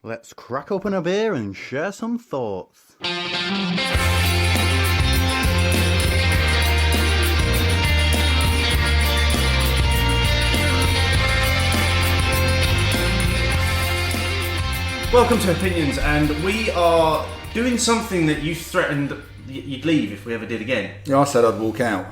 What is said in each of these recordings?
Let's crack open a beer and share some thoughts. Welcome to Opinions, and we are doing something that you threatened you'd leave if we ever did again. Yeah, I said I'd walk out.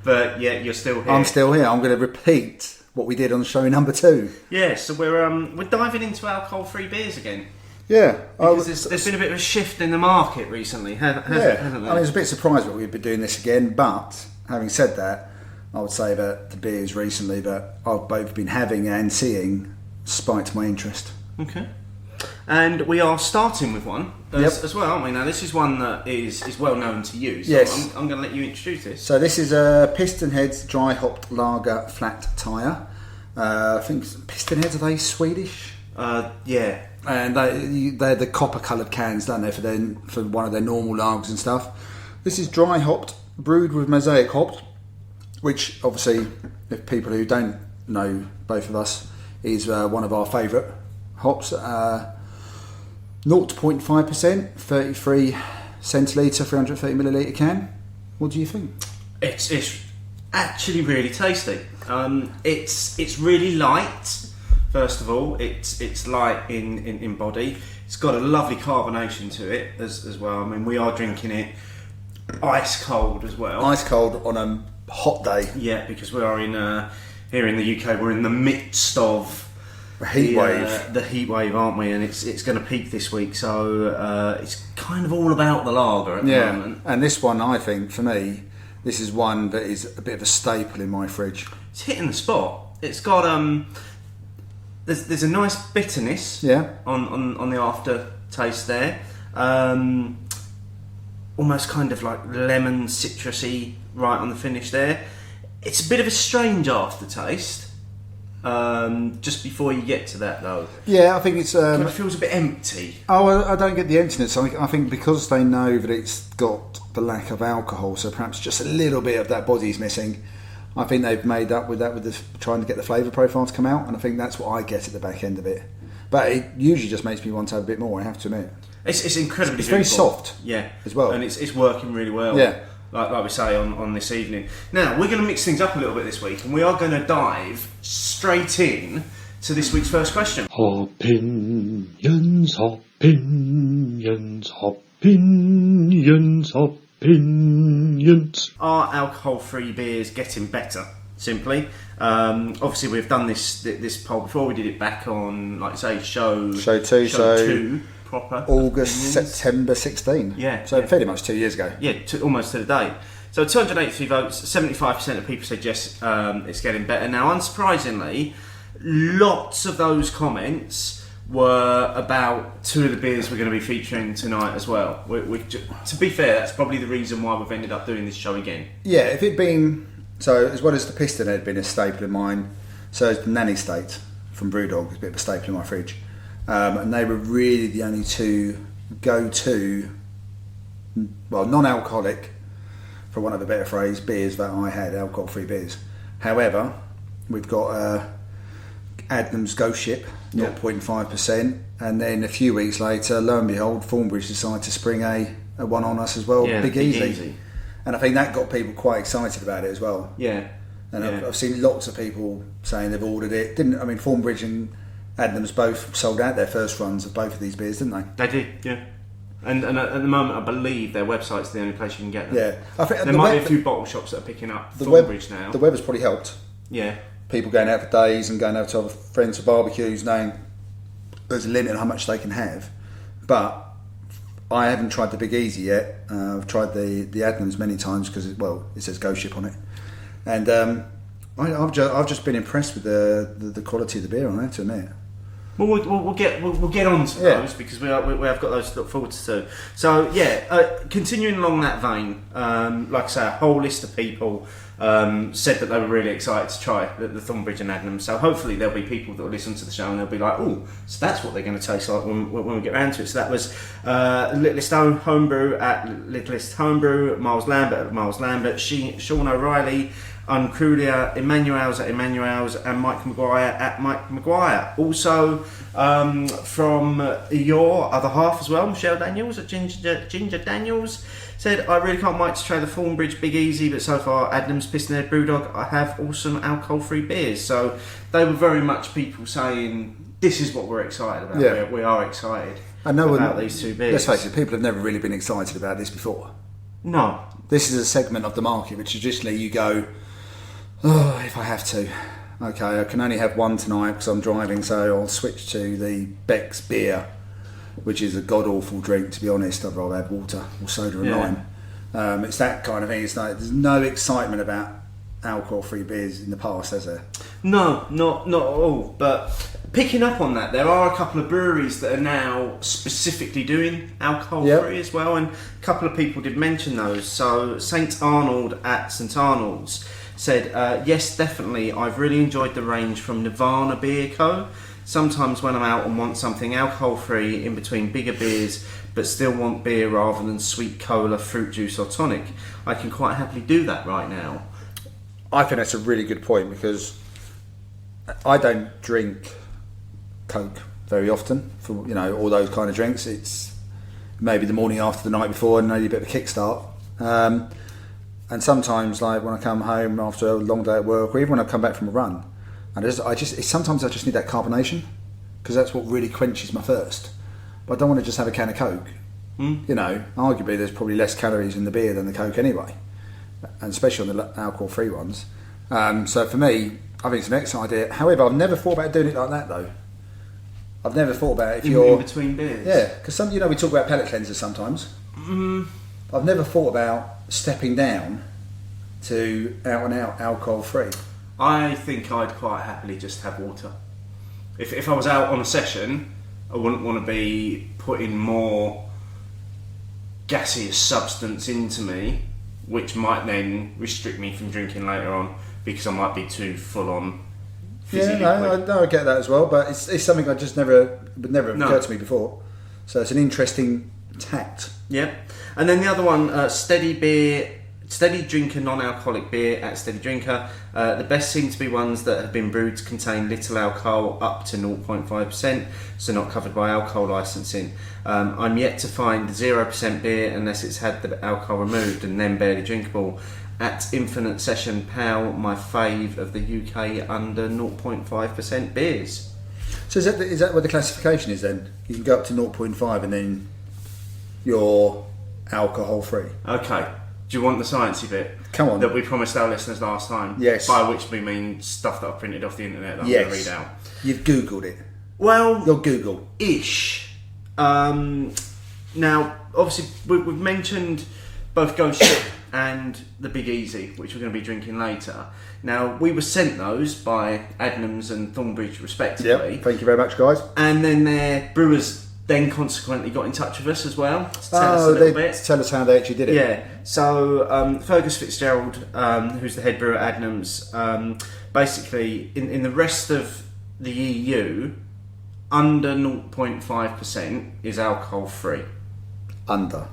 But yeah, you're still here. I'm still here. I'm going to repeat what we did on show number 2. Yeah, so we're diving into alcohol-free beers again. Yeah. Because there's been a bit of a shift in the market recently, hasn't there? I mean, I was a bit surprised that we'd be doing this again, but having said that, I would say that the beers recently that I've both been having and seeing spiked my interest. Okay. And we are starting with one as well, aren't we? Now, this is one that is well known to you, so yes. I'm going to let you introduce this. So this is a Pistonhead's dry hopped lager flat tyre. I think Pistonheads, are they Swedish? Yeah. And they're the copper coloured cans, don't they, for one of their normal lagers and stuff. This is dry hopped, brewed with mosaic hops, which obviously, if people who don't know both of us, is one of our favourite hops. 0.5%, 33 centilitre, 330 millilitre can. What do you think? It's actually really tasty. It's really light. First of all, it's light in body. It's got a lovely carbonation to it as well. I mean, we are drinking it ice cold as well. Ice cold on a hot day. Yeah, because we are here in the UK. We're in the midst of the heat wave, aren't we? And it's going to peak this week, so it's kind of all about the lager at the moment. And this one, I think, for me, this is one that is a bit of a staple in my fridge. It's hitting the spot. It's got there's a nice bitterness on the aftertaste there. Almost kind of like lemon citrusy right on the finish there. It's a bit of a strange aftertaste. Just before you get to that though. Yeah, I think it's it feels a bit empty. Oh, I don't get the emptiness. I think because they know that it's got the lack of alcohol, so perhaps just a little bit of that body's missing. I think they've made up with that with trying to get the flavour profile to come out, and I think that's what I get at the back end of it. But it usually just makes me want to have a bit more, I have to admit. It's incredibly It's very soft, as well, and it's working really well. Yeah, like we say on this evening. Now we're going to mix things up a little bit this week, and we are going to dive straight in to this week's first question. Opinions, opinions, opinions, opinions. Are alcohol-free beers getting better? Simply. Obviously, we've done this poll before. We did it back on, like I say, show 2 proper. August, September 16. Yeah. So fairly much 2 years ago. Yeah, almost to the day. So 283 votes, 75% of people said yes, it's getting better. Now, unsurprisingly, lots of those comments were about 2 of the beers we're going to be featuring tonight as well. To be fair, that's probably the reason why we've ended up doing this show again. Yeah, if it been... So, as well as the Pistonhead being a staple in mine, so is the Nanny State from Brewdog, it's a bit of a staple in my fridge. And they were really the only 2 go-to, well, non-alcoholic, for want of a better phrase, beers that I had, alcohol-free beers. However, we've got Adnams Ghost Ship, 0.5%, and then a few weeks later, lo and behold, Thornbridge decided to spring a one on us as well, Big Easy. And I think that got people quite excited about it as well. Yeah. And I've seen lots of people saying they've ordered it. Thornbridge and Adnams both sold out their first runs of both of these beers, didn't they? They did, yeah. And at the moment, I believe their website's the only place you can get them. Yeah. I think there might be a few bottle shops that are picking up Thornbridge now. The weather's probably helped. Yeah. People going out for days and going out to other friends for barbecues, knowing there's a limit on how much they can have. But I haven't tried the Big Easy yet. I've tried the Adnams many times because it says Ghost Ship on it, and I've just been impressed with the quality of the beer. I have to admit. Well, we'll get on to those because we have got those to look forward to. So continuing along that vein, like I say, a whole list of people said that they were really excited to try the Thornbridge and Adnams. So hopefully there'll be people that will listen to the show and they'll be like, oh, so that's what they're going to taste like when we get around to it. So that was Littlest Homebrew at Littlest Homebrew, Miles Lambert at Miles Lambert, Sean O'Reilly Uncrulia, Emmanuel's at Emmanuel's, and Mike Maguire at Mike Maguire. Also from your other half as well, Michelle Daniels at Ginger Daniels, said, I really can't wait to try the Thornbridge Big Easy, but so far Adnams, Pistonhead, Brewdog, I have awesome alcohol-free beers. So they were very much people saying, this is what we're excited about. Yeah. We are excited I know about these two beers. Let's face it, people have never really been excited about this before. No. This is a segment of the market which traditionally you go, oh, if I have to. Okay, I can only have one tonight because I'm driving, so I'll switch to the Beck's beer, which is a god-awful drink, to be honest. I'd rather have water or soda and lime. It's that kind of thing. It's like, there's no excitement about alcohol-free beers in the past, has there? No, not at all. But picking up on that, there are a couple of breweries that are now specifically doing alcohol-free as well, and a couple of people did mention those. So St Arnold at St Arnold's said, yes, definitely, I've really enjoyed the range from Nirvana Beer Co. Sometimes when I'm out and want something alcohol-free in between bigger beers, but still want beer rather than sweet cola, fruit juice or tonic, I can quite happily do that right now. I think that's a really good point, because I don't drink Coke very often for all those kind of drinks. It's maybe the morning after the night before and need a bit of a kickstart. And sometimes, like when I come home after a long day at work, or even when I come back from a run, and sometimes I just need that carbonation, because that's what really quenches my thirst. But I don't want to just have a can of Coke. Arguably there's probably less calories in the beer than the Coke anyway, and especially on the alcohol-free ones. So for me, I think it's an excellent idea. However, I've never thought about doing it like that though. I've never thought about if you're in between beers. Yeah, because we talk about palate cleansers sometimes. I've never thought about stepping down to out and out alcohol free. I think I'd quite happily just have water. If I was out on a session, I wouldn't want to be putting more gaseous substance into me, which might then restrict me from drinking later on because I might be too full on. Yeah, I get that as well, but it's something I just would never have occurred to me before. So it's an interesting tact. Yeah, and then the other one, Steady Drinker non-alcoholic beer at Steady Drinker. The best seem to be ones that have been brewed to contain little alcohol up to 0.5%, so not covered by alcohol licensing. I'm yet to find 0% beer unless it's had the alcohol removed and then barely drinkable. At Infinite Session Pal, my fave of the UK under 0.5% beers. So is that what the classification is then? You can go up to 0.5 and then you're alcohol free. Okay. Do you want the sciencey bit? Come on. That we promised our listeners last time? Yes. By which we mean stuff that I've printed off the internet that I'm going to read out. You've Googled it. Well... You're Google. Ish. Now, obviously, we've mentioned both Ghost Ship and the Big Easy, which we're going to be drinking later. Now, we were sent those by Adnams and Thornbridge, respectively. Yep. Thank you very much, guys. And then their brewers then consequently got in touch with us as well to tell us a little bit. Tell us how they actually did it. Yeah, so Fergus Fitzgerald, who's the head brewer at Adnams, basically in the rest of the EU, under 0.5% is alcohol free. Under.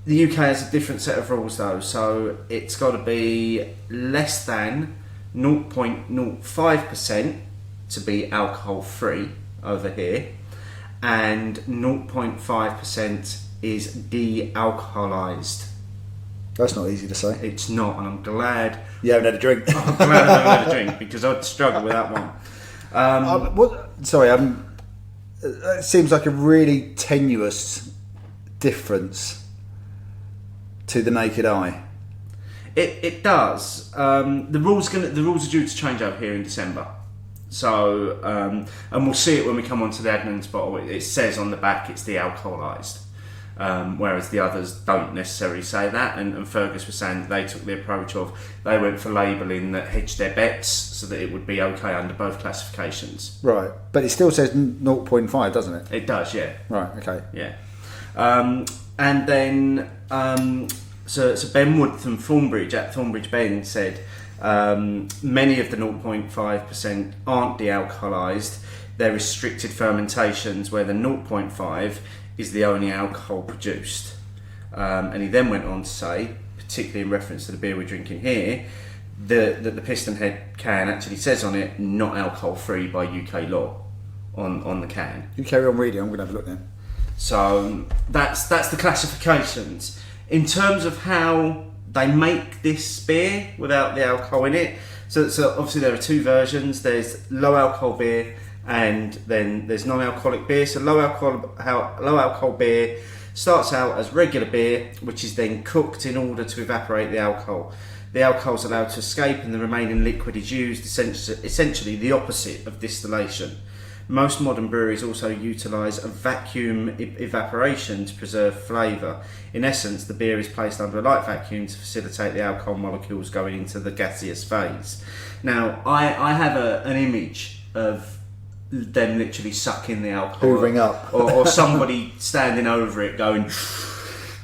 The UK has a different set of rules though, so it's got to be less than 0.05% to be alcohol free over here, and 0.5% is de-alcoholised. That's not easy to say. It's not, and I'm glad you haven't had a drink. I'm glad I haven't had a drink because I'd struggle with that one. It seems like a really tenuous difference to the naked eye. It does. The rules are due to change over here in December. So, and we'll see it when we come onto the Adnams bottle. It says on the back it's de-alcoholised, whereas the others don't necessarily say that. And Fergus was saying that they took the approach of they went for labelling that hedged their bets so that it would be okay under both classifications. Right, but it still says 0.5, doesn't it? It does, yeah. Right, okay. Yeah. And then, so Ben Wood from Thornbridge at Thornbridge Ben said, many of the 0.5% aren't de-alcoholised. They're restricted fermentations where the 0.5 is the only alcohol produced. And he then went on to say, particularly in reference to the beer we're drinking here, the Pistonhead can actually says on it, not alcohol free by UK law on the can. You carry on reading, I'm going to have a look then. So that's the classifications. In terms of how they make this beer without the alcohol in it, so obviously there are two versions. There's low alcohol beer and then there's non-alcoholic beer. So low alcohol beer starts out as regular beer, which is then cooked in order to evaporate the alcohol. The alcohol is allowed to escape and the remaining liquid is used, essentially the opposite of distillation. Most modern breweries also utilise a vacuum evaporation to preserve flavour. In essence, the beer is placed under a light vacuum to facilitate the alcohol molecules going into the gaseous phase. Now, I have an image of them literally sucking the alcohol. Hoovering up. or somebody standing over it going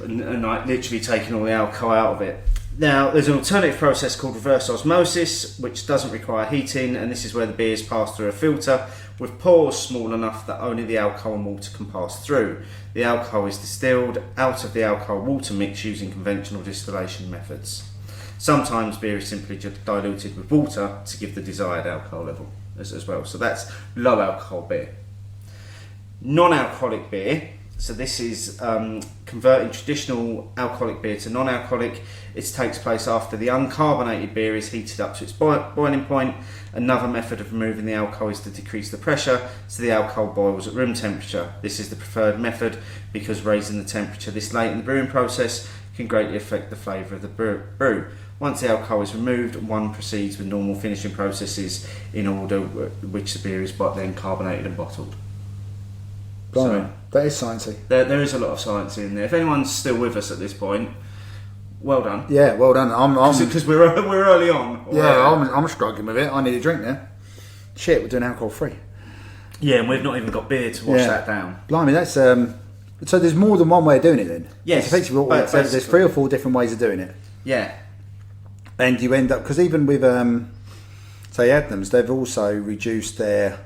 and like literally taking all the alcohol out of it. Now, there's an alternative process called reverse osmosis, which doesn't require heating, and this is where the beer is passed through a filter with pores small enough that only the alcohol and water can pass through. The alcohol is distilled out of the alcohol-water mix using conventional distillation methods. Sometimes beer is simply just diluted with water to give the desired alcohol level as well. So that's low alcohol beer. Non-alcoholic beer. So this is converting traditional alcoholic beer to non-alcoholic. It takes place after the uncarbonated beer is heated up to its boiling point. Another method of removing the alcohol is to decrease the pressure so the alcohol boils at room temperature. This is the preferred method because raising the temperature this late in the brewing process can greatly affect the flavour of the brew. Once the alcohol is removed, one proceeds with normal finishing processes in order which the beer is then carbonated and bottled. Blimey, So, that is sciencey. there is a lot of science in there. If anyone's still with us at this point, well done. Yeah, well done. Because we're early on. I'm struggling with it. I need a drink now. Shit, we're doing alcohol free. Yeah, and we've not even got beer to wash that down. Blimey, that's so there's more than one way of doing it then. Yes, It's effectively what we said. There's 3 or 4 different ways of doing it, Yeah. and you end up because even with say Adnams, they've also reduced their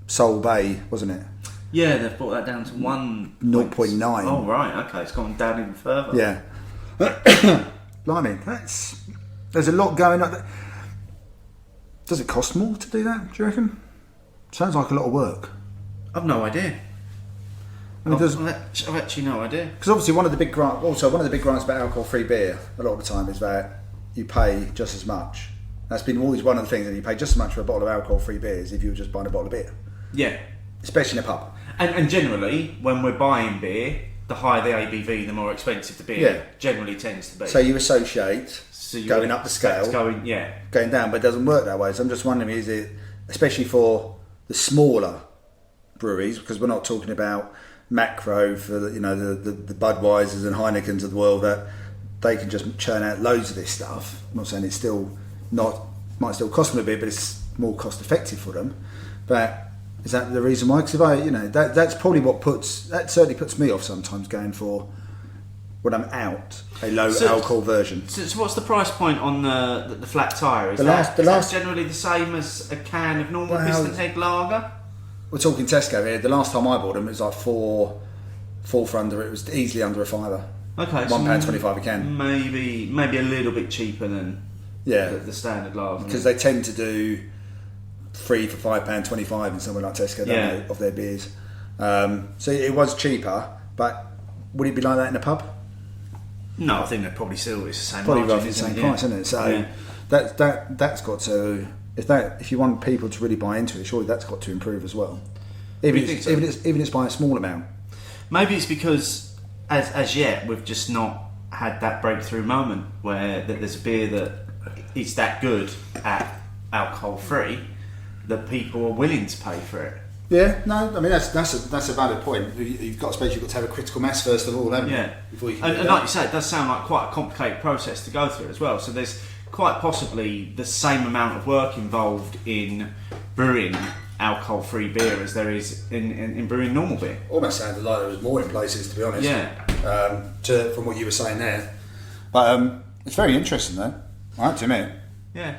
Sol Bay, wasn't it? Yeah, they've brought that down to 0.9. Oh, right, okay, it's gone down even further. Yeah. Blimey, there's a lot going on. Does it cost more to do that, do you reckon? Sounds like a lot of work. I've no idea. I've actually no idea. Because obviously one of the big grants about alcohol-free beer a lot of the time is that you pay just as much. That's been always one of the things, that you pay just as much for a bottle of alcohol-free beer as if you were just buying a bottle of beer. Yeah. Especially in a pub. And generally, when we're buying beer, the higher the ABV, the more expensive the beer generally tends to be. So you associate going up the scale, going down, but it doesn't work that way. So I'm just wondering, is it, especially for the smaller breweries, because we're not talking about macro for the Budweisers and Heinekens of the world, that they can just churn out loads of this stuff. I'm not saying it's might still cost them a bit, but it's more cost effective for them. But is that the reason why? Because if that's probably that certainly puts me off sometimes going for, when I'm out, a low alcohol version. So what's the price point on the flat tyre? Is that generally the same as a can of normal Pistonhead lager? We're talking Tesco here. The last time I bought them, it was like four for under. It was easily under a £5. Okay, £1.25 a can. Maybe a little bit cheaper than the standard lager. Because they tend to do 3 for £5.25 in somewhere like Tesco, don't they, of their beers. So it was cheaper, but would it be like that in a pub? No, I think they're probably still it's the same. Probably margin, roughly the same price, isn't it? So that's got to. If you want people to really buy into it, surely that's got to improve as well. Even it's by a small amount. Maybe it's because as yet we've just not had that breakthrough moment where there's a beer that is that good at alcohol free that people are willing to pay for it. Yeah, no, I mean that's a valid point. You've got to have a critical mass first of all, haven't you? Before you can and like you say, it does sound like quite a complicated process to go through as well. So there's quite possibly the same amount of work involved in brewing alcohol-free beer as there is in brewing normal beer. Almost sounded like there was more in places, to be honest. Yeah. From what you were saying there, but it's very interesting though. I have to admit. Yeah.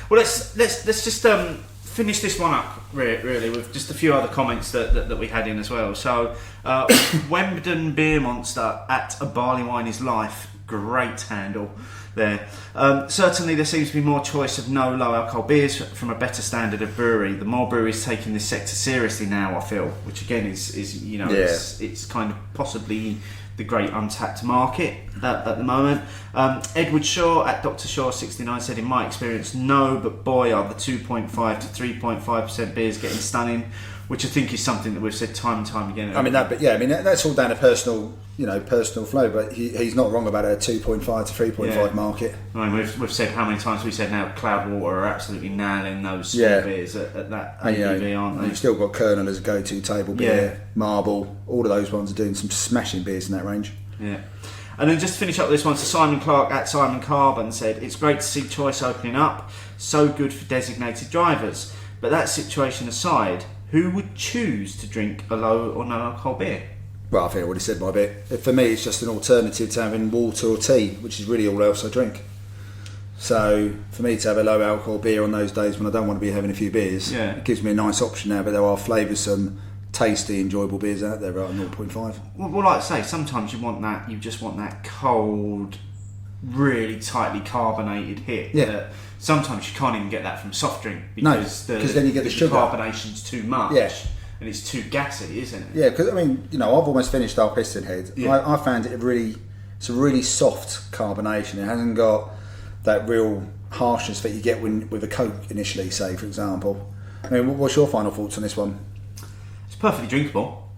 Well, let's just finish this one up really with just a few other comments that we had in as well. So Wembden Beer Monster at A Barley Wine Is Life Great handle there. Certainly there seems to be more choice of no low alcohol beers from a better standard of brewery. The more breweries taking this sector seriously now, I feel, which again is it's kind of possibly the great untapped market at the moment. Edward Shaw at Dr. Shaw 69 said, in my experience, no, but boy are the 2.5 to 3.5% beers getting stunning, which I think is something that we've said time and time again. That's all down to personal flow, but he's not wrong about a 2.5 to 3.5 market. I mean, we've said how many times we said now Cloudwater are absolutely nailing those small beers at that ABV, aren't they? You've still got Colonel as a go-to table beer, Marble, all of those ones are doing some smashing beers in that range. Yeah. And then just to finish up this one, so Simon Clark at Simon Carbon said, it's great to see choice opening up, so good for designated drivers. But that situation aside, who would choose to drink a low or no alcohol beer? Well, I think I already said my bit. For me, it's just an alternative to having water or tea, which is really all else I drink. So for me to have a low alcohol beer on those days when I don't want to be having a few beers, it gives me a nice option now. But there are flavoursome, tasty, enjoyable beers out there at 0.5. Well, like I say, sometimes you just want that cold, really tightly carbonated hit. Yeah. Sometimes you can't even get that from soft drink because then you get the sugar. Carbonation's too much. Yeah. And it's too gassy, isn't it? Yeah, because I've almost finished our Pistonhead. Yeah. I found it's a really soft carbonation. It hasn't got that real harshness that you get with a Coke initially, say, for example. I mean, what's your final thoughts on this one? It's perfectly drinkable.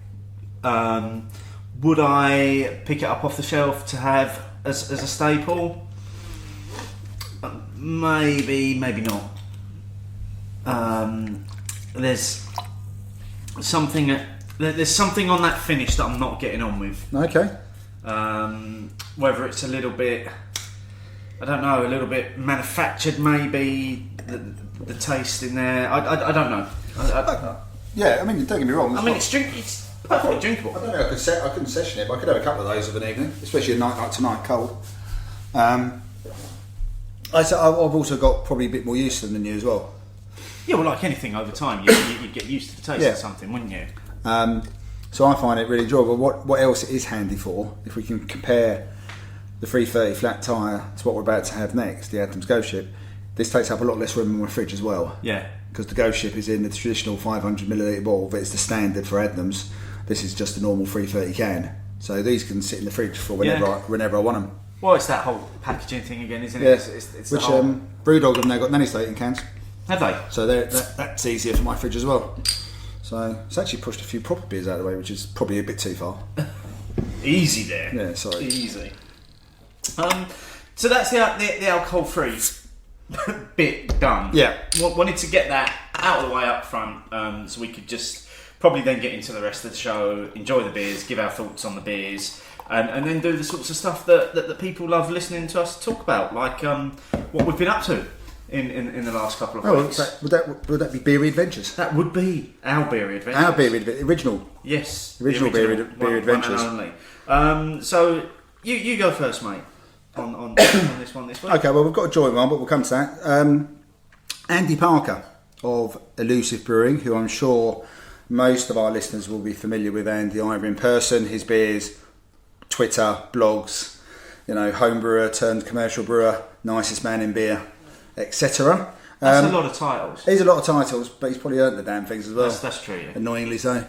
Would I pick it up off the shelf to have as a staple? Maybe not. There's something on that finish that I'm not getting on with. Okay. Whether it's a little bit, I don't know, a little bit manufactured, maybe the taste in there. I don't know. Don't get me wrong. It's perfectly drinkable. I don't know. I couldn't session it, but I could have a couple of those of an evening, especially a night like tonight, cold. I've also got probably a bit more use than you as well. Yeah, well, like anything over time, you'd get used to the taste of something, wouldn't you? So I find it really enjoyable. What else it is handy for, if we can compare the 330 flat tyre to what we're about to have next, the Adnams Ghost Ship, this takes up a lot less room in my fridge as well. Yeah. Because the Ghost Ship is in the traditional 500ml bottle, but it's the standard for Adnams. This is just a normal 330 can. So these can sit in the fridge for whenever I want them. Well, it's that whole packaging thing again, isn't it? Yeah. It's Which Brewdog have now got nanny state in cans. Have they? So that's easier for my fridge as well. So it's actually pushed a few proper beers out of the way, which is probably a bit too far. Easy there. Yeah, sorry. Easy. So that's the alcohol-free bit done. Yeah. Wanted to get that out of the way up front, so we could just probably then get into the rest of the show, enjoy the beers, give our thoughts on the beers, and then do the sorts of stuff that people love listening to us talk about, like what we've been up to in the last couple of weeks. Would that be Beery Adventures? That would be our Beery Adventures. Our Beery original. Yes. Original Beery Adventures. One and only. So you go first, mate, on this one this week. Okay, well, we've got a joint one, but we'll come to that. Andy Parker of Elusive Brewing, who I'm sure most of our listeners will be familiar with Andy either in person, his beers, Twitter, blogs, home brewer turned commercial brewer, nicest man in beer, etc. That's a lot of titles. He's a lot of titles, but he's probably earned the damn things as well. That's true, yeah. Annoyingly so.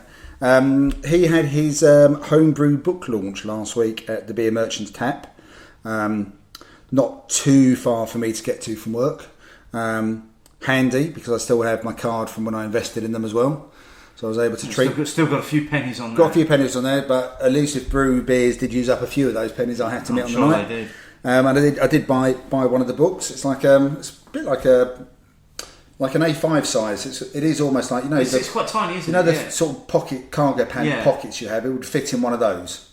He had his homebrew book launch last week at the Beer Merchant's Tap. Not too far for me to get to from work. Handy, because I still have my card from when I invested in them as well. So I was able to treat... Still got a few pennies on there. Got a few pennies on there, but Elusive Brew Beers did use up a few of those pennies I had to meet on the night. They did. And I did buy one of the books. It's like it's a bit like an A5 size. It is almost like it's quite tiny, isn't it? The sort of pocket cargo pant pockets you have. It would fit in one of those,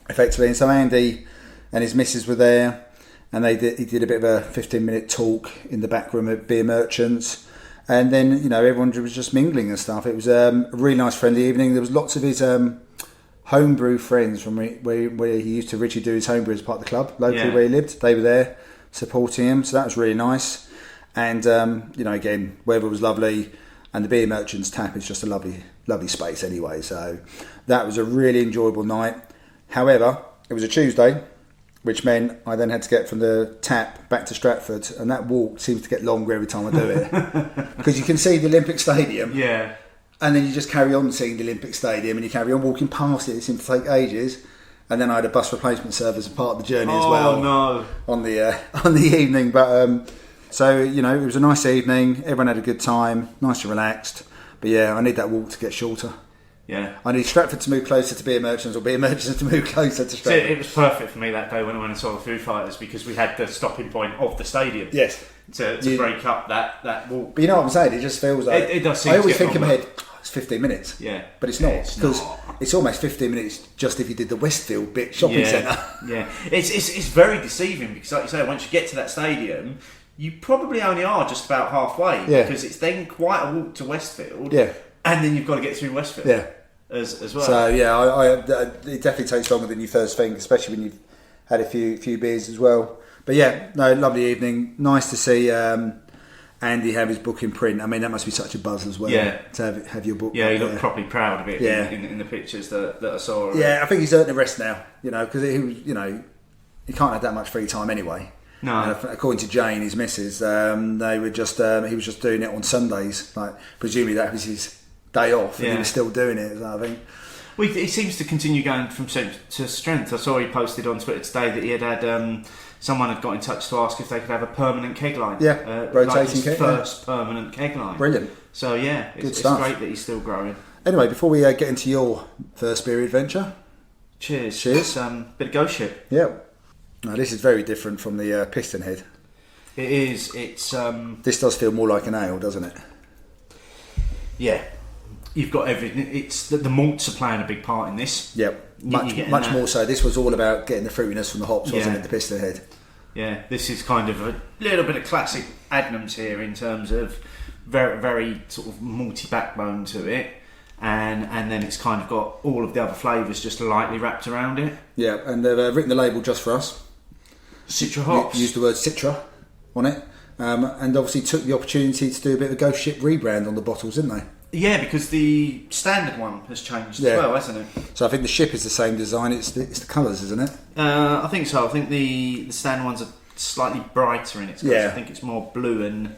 effectively. And so Andy and his missus were there, and he did a bit of a 15-minute talk in the back room at Beer Merchants, and then everyone was just mingling and stuff. It was a really nice, friendly evening. There was lots of his homebrew friends from where he used to Richie do his homebrew as part of the club locally where he lived. They were there supporting him, so that was really nice. And again, weather was lovely, and the Beer Merchant's Tap is just a lovely space anyway. So that was a really enjoyable night. However, it was a Tuesday, which meant I then had to get from the tap back to Stratford, and that walk seems to get longer every time I do it. Because you can see the Olympic Stadium, Yeah. and then you just carry on seeing the Olympic Stadium, and you carry on walking past it. It seemed to take ages. And then I had a bus replacement service as part of the journey as well. Oh no! On the evening, but so it was a nice evening. Everyone had a good time, nice and relaxed. But yeah, I need that walk to get shorter. Yeah. I need Stratford to move closer to Beer Merchants, or Beer Merchants to move closer to So Stratford. it was perfect for me that day when I went and saw the Foo Fighters, because we had the stopping point of the stadium. Yes. To break up that walk. But you know what I'm saying? It just feels like It does seem I to always get think in my longer. head, it's 15 minutes. Yeah. But it's not, It's because not. it's almost 15 minutes just if you did the Westfield bit shopping centre. Yeah. It's very deceiving, because, like you say, once you get to that stadium, you probably only are just about halfway. Yeah. Because it's then quite a walk to Westfield. Yeah. And then you've got to get through Westfield. Yeah. As well. So yeah, it definitely takes longer than you first think, especially when you've had a few beers as well. But yeah, no, lovely evening. Nice to see Andy have his book in print. I mean, that must be such a buzz as well. Yeah. To have your book. Yeah, he up looked there. properly proud of it. Yeah. In the pictures that I saw. Yeah, I think he's earned the rest now. Because he was, he can't have that much free time anyway. No. And according to Jane, his missus, they were just he was just doing it on Sundays. Like presumably that was his day off, and he was still doing it. I think. Well, he seems to continue going from strength to strength. I saw he posted on Twitter today that he had someone had got in touch to ask if they could have a permanent keg line. Yeah, rotating like his keg. first permanent keg line. Brilliant. So yeah, it's stuff. great that he's still growing. Anyway, before we get into your first beer adventure, Cheers. Cheers. It's, bit of ghost ship. yeah. Now this is very different from the Pistonhead. It is. It's This does feel more like an ale, doesn't it? yeah. You've got everything. It's the malts are playing a big part in this. Yep. You're Much getting much that. more so. This was all about getting the fruitiness from the hops, wasn't Yeah. it? The Pistonhead. Yeah, this is kind of a little bit of classic Adnams here in terms of very, very sort of malty backbone to it, and then it's kind of got all of the other flavours just lightly wrapped around it. Yeah, and they've written the label just for us. Citra hops. Used the word Citra on it, and obviously took the opportunity to do a bit of a Ghost Ship rebrand on the bottles, didn't they? Yeah, because the standard one has changed Yeah. as well, hasn't it? So I think the ship is the same design. It's the colours, isn't it? I think so. I think the standard ones are slightly brighter in its colours. Yeah. I think it's more blue and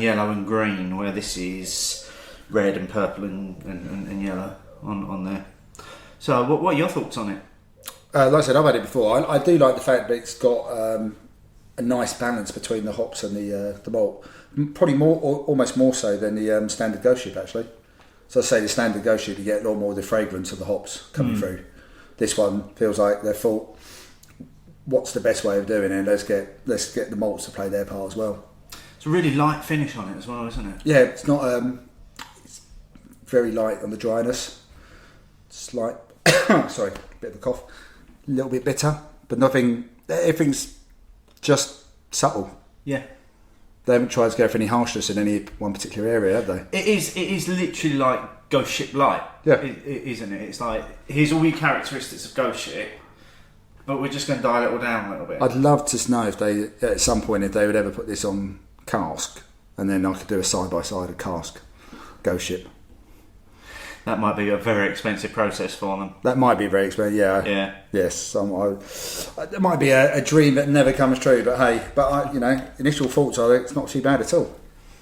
yellow and green, where this is red and purple and yellow on there. So what are your thoughts on it? Like I said, I've had it before. I do like the fact that it's got a nice balance between the hops and the malt. Probably almost more so than the standard Ghost Ship, actually. So I say the standard Ghost Ship, you get a lot more of the fragrance of the hops coming through. This one feels like they've thought, what's the best way of doing it? Let's get the malts to play their part as well. It's a really light finish on it as well, isn't it? Yeah, it's not. It's very light on the dryness. Slight, sorry, bit of a cough. A little bit bitter, but nothing. Everything's just subtle. Yeah. They haven't tried to go for any harshness in any one particular area, have they? It is literally like Ghost Ship Light. Yeah. Isn't it? It's like, here's all your characteristics of Ghost Ship, but we're just going to dial it all down a little bit. I'd love to know if they, at some point, if they would ever put this on cask, and then I could do a side by side of cask Ghost Ship. That might be a very expensive process for them. That might be very expensive. Yeah. Yeah. Yes. It might be a dream that never comes true. But hey, initial thoughts are it's not too bad at all.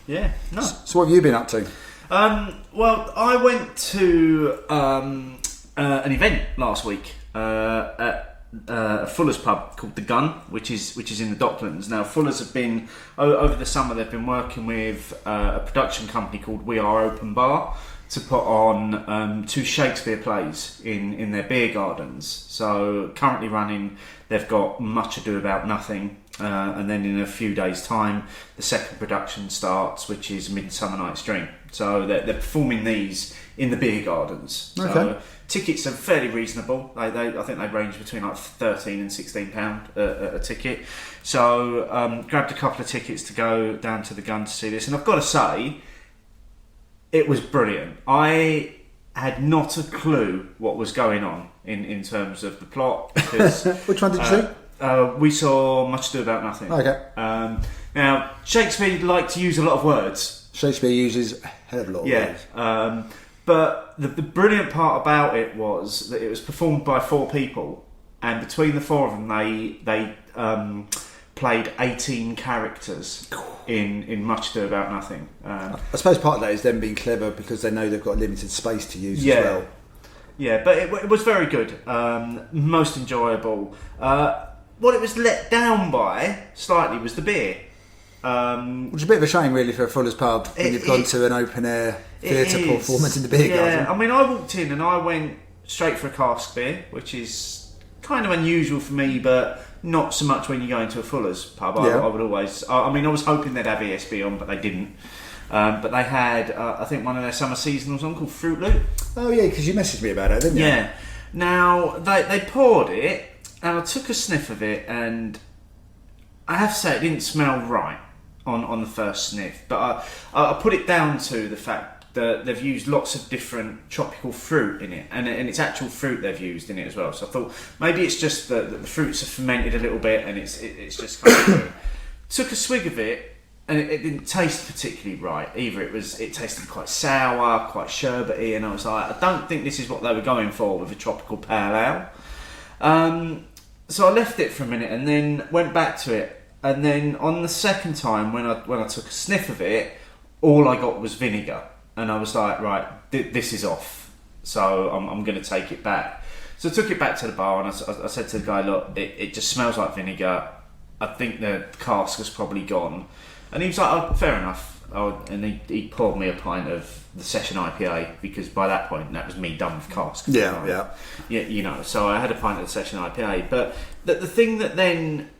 Yeah. No. So what have you been up to? Well, I went to an event last week at a Fuller's pub called The Gun, which is in the Docklands. Now, Fuller's have been over the summer. They've been working with a production company called We Are Open Bar to put on 2 Shakespeare plays in their beer gardens. So currently running, they've got Much Ado About Nothing, and then in a few days' time, the second production starts, which is Midsummer Night's Dream. So they're performing these in the beer gardens. So Okay. tickets are fairly reasonable. I think they range between like £13 and £16 a ticket. So grabbed a couple of tickets to go down to The Gun to see this, and I've got to say, it was brilliant. I had not a clue what was going on in terms of the plot. Because, Which one did you see? we saw Much Ado About Nothing. Okay. Now, Shakespeare liked to use a lot of words. Shakespeare uses a hell of a lot of Yeah. words. But the brilliant part about it was that it was performed by 4 people, and between the four of them, they played 18 characters in Much Ado About Nothing. I suppose part of that is them being clever because they know they've got limited space to use as well. Yeah, but it was very good. Most enjoyable. What it was let down by slightly was the beer. Which is a bit of a shame, really, for a Fuller's pub when you've gone to an open air theatre performance in the beer garden. Yeah, I mean, I walked in and I went straight for a cask beer, which is kind of unusual for me, but not so much when you go into a Fuller's pub. I would always. I mean, I was hoping they'd have ESB on, but they didn't. But they had, I think, one of their summer seasonals on called Fruit Loop. Oh yeah, because you messaged me about it, didn't you? Yeah. Now they poured it, and I took a sniff of it, and I have to say it didn't smell right on the first sniff. But I put it down to the fact that they've used lots of different tropical fruit in it, and it's actual fruit they've used in it as well. So I thought maybe it's just that the fruits are fermented a little bit, and it's just kind of good. Took a swig of it. And it didn't taste particularly right either. It tasted quite sour, quite sherbety, and I was like, I don't think this is what they were going for with a tropical pale ale. So I left it for a minute and then went back to it. And then on the second time, when I took a sniff of it, all I got was vinegar, and I was like, right, this is off. So I'm going to take it back. So I took it back to the bar, and I said to the guy, look, it just smells like vinegar. I think the cask has probably gone. And he was like, oh, fair enough. And he poured me a pint of the Session IPA, because by that point, that was me done with cask. Yeah. You know, so I had a pint of the Session IPA. But the thing that then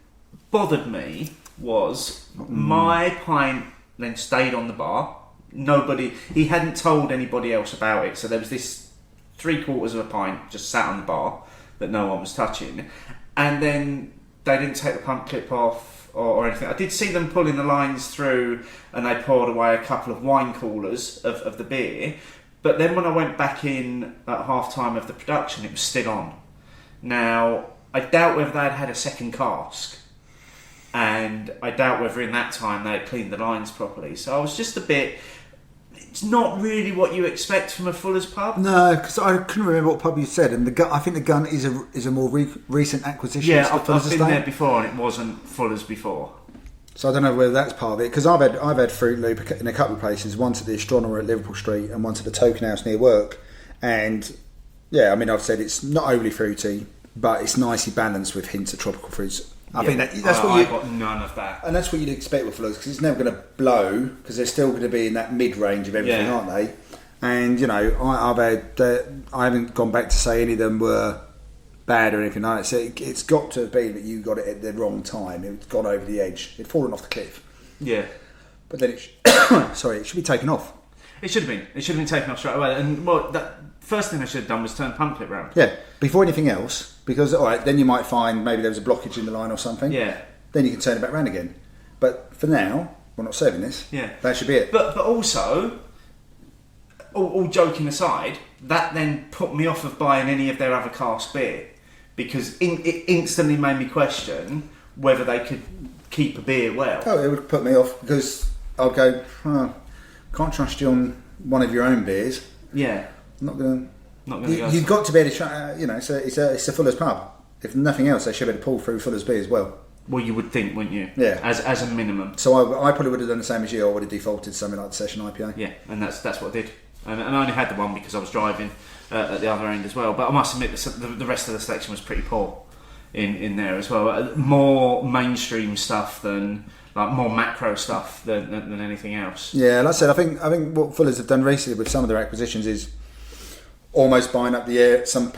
bothered me was my pint then stayed on the bar. He hadn't told anybody else about it. So there was this 3/4 of a pint just sat on the bar that no one was touching. And then they didn't take the pump clip off or anything. I did see them pulling the lines through, and they poured away a couple of wine coolers of the beer. But then when I went back in at half time of the production, it was still on. Now, I doubt whether they'd had a second cask, and I doubt whether in that time they had cleaned the lines properly. So I was just a bit... It's not really what you expect from a Fuller's pub. No, because I couldn't remember what pub you said, and I think the gun is a more recent acquisition. Yeah, I've been there before, and it wasn't Fuller's before. So I don't know whether that's part of it, because I've had Fruit Loop in a couple of places. Once at the Astronomer at Liverpool Street, and once at the Token House near work. And yeah, I mean, I've said it's not overly fruity, but it's nicely balanced with hints of tropical fruits. I think that's what I got none of that, and that's what you'd expect with Fuller's, because it's never going to blow, because they're still going to be in that mid range of everything, aren't they? And you know, I haven't gone back to say any of them were bad or anything like that. So it's got to be that you got it at the wrong time. It's gone over the edge. It'd fallen off the cliff. Yeah, but then it should be taken off. It should have been. It should have been taken off straight away. And that first thing I should have done was turn the pump clip round. Yeah, before anything else. Because, all right, then you might find maybe there was a blockage in the line or something. Yeah. Then you can turn it back round again. But for now, we're not serving this. Yeah. That should be it. But also, all joking aside, that then put me off of buying any of their other cask beer, because it instantly made me question whether they could keep a beer well. Oh, it would put me off, because I'd go, can't trust you on one of your own beers. Yeah. I'm not going to... go. You've got to be able to try, it's a Fuller's pub. If nothing else, they should be able to pull through Fuller's beer as well. Well, you would think, wouldn't you? Yeah. As a minimum. So I probably would have done the same as you. I would have defaulted to something like the Session IPA. Yeah, and that's what I did. And I only had the one because I was driving at the other end as well. But I must admit, the rest of the selection was pretty poor in there as well. More mainstream stuff than... like more macro stuff than anything else. Yeah, like I said, I think what Fuller's have done recently with some of their acquisitions is almost buying up the air, some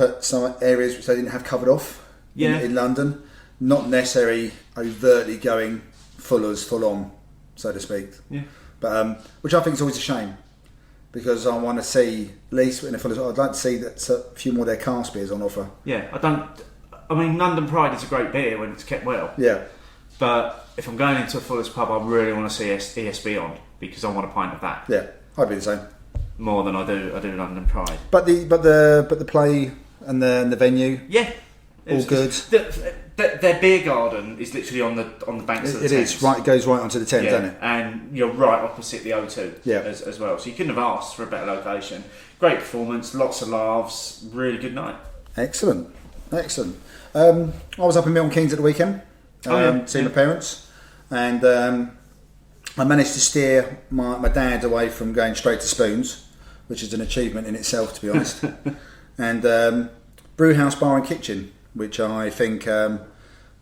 areas which they didn't have covered off in London. Not necessarily overtly going Fuller's full on, so to speak. Yeah. But which I think is always a shame, because I want to see, at least in a Fuller's, I'd like to see that a few more of their cask beers on offer. Yeah, I mean, London Pride is a great beer when it's kept well. Yeah. But if I'm going into a Fuller's pub, I really want to see ESB on, because I want a pint of that. Yeah, I'd be the same. More than I do London Pride. But the play and the venue. Yeah, all good. Their beer garden is literally on the banks of the Thames. It is right. It goes right onto the Thames, doesn't it? And you're right opposite the O2. Yeah. As well. So you couldn't have asked for a better location. Great performance, lots of laughs, really good night. Excellent. Excellent. I was up in Milton Keynes at the weekend, seeing my parents, and I managed to steer my dad away from going straight to spoons, which is an achievement in itself, to be honest. And Brewhouse Bar and Kitchen, which I think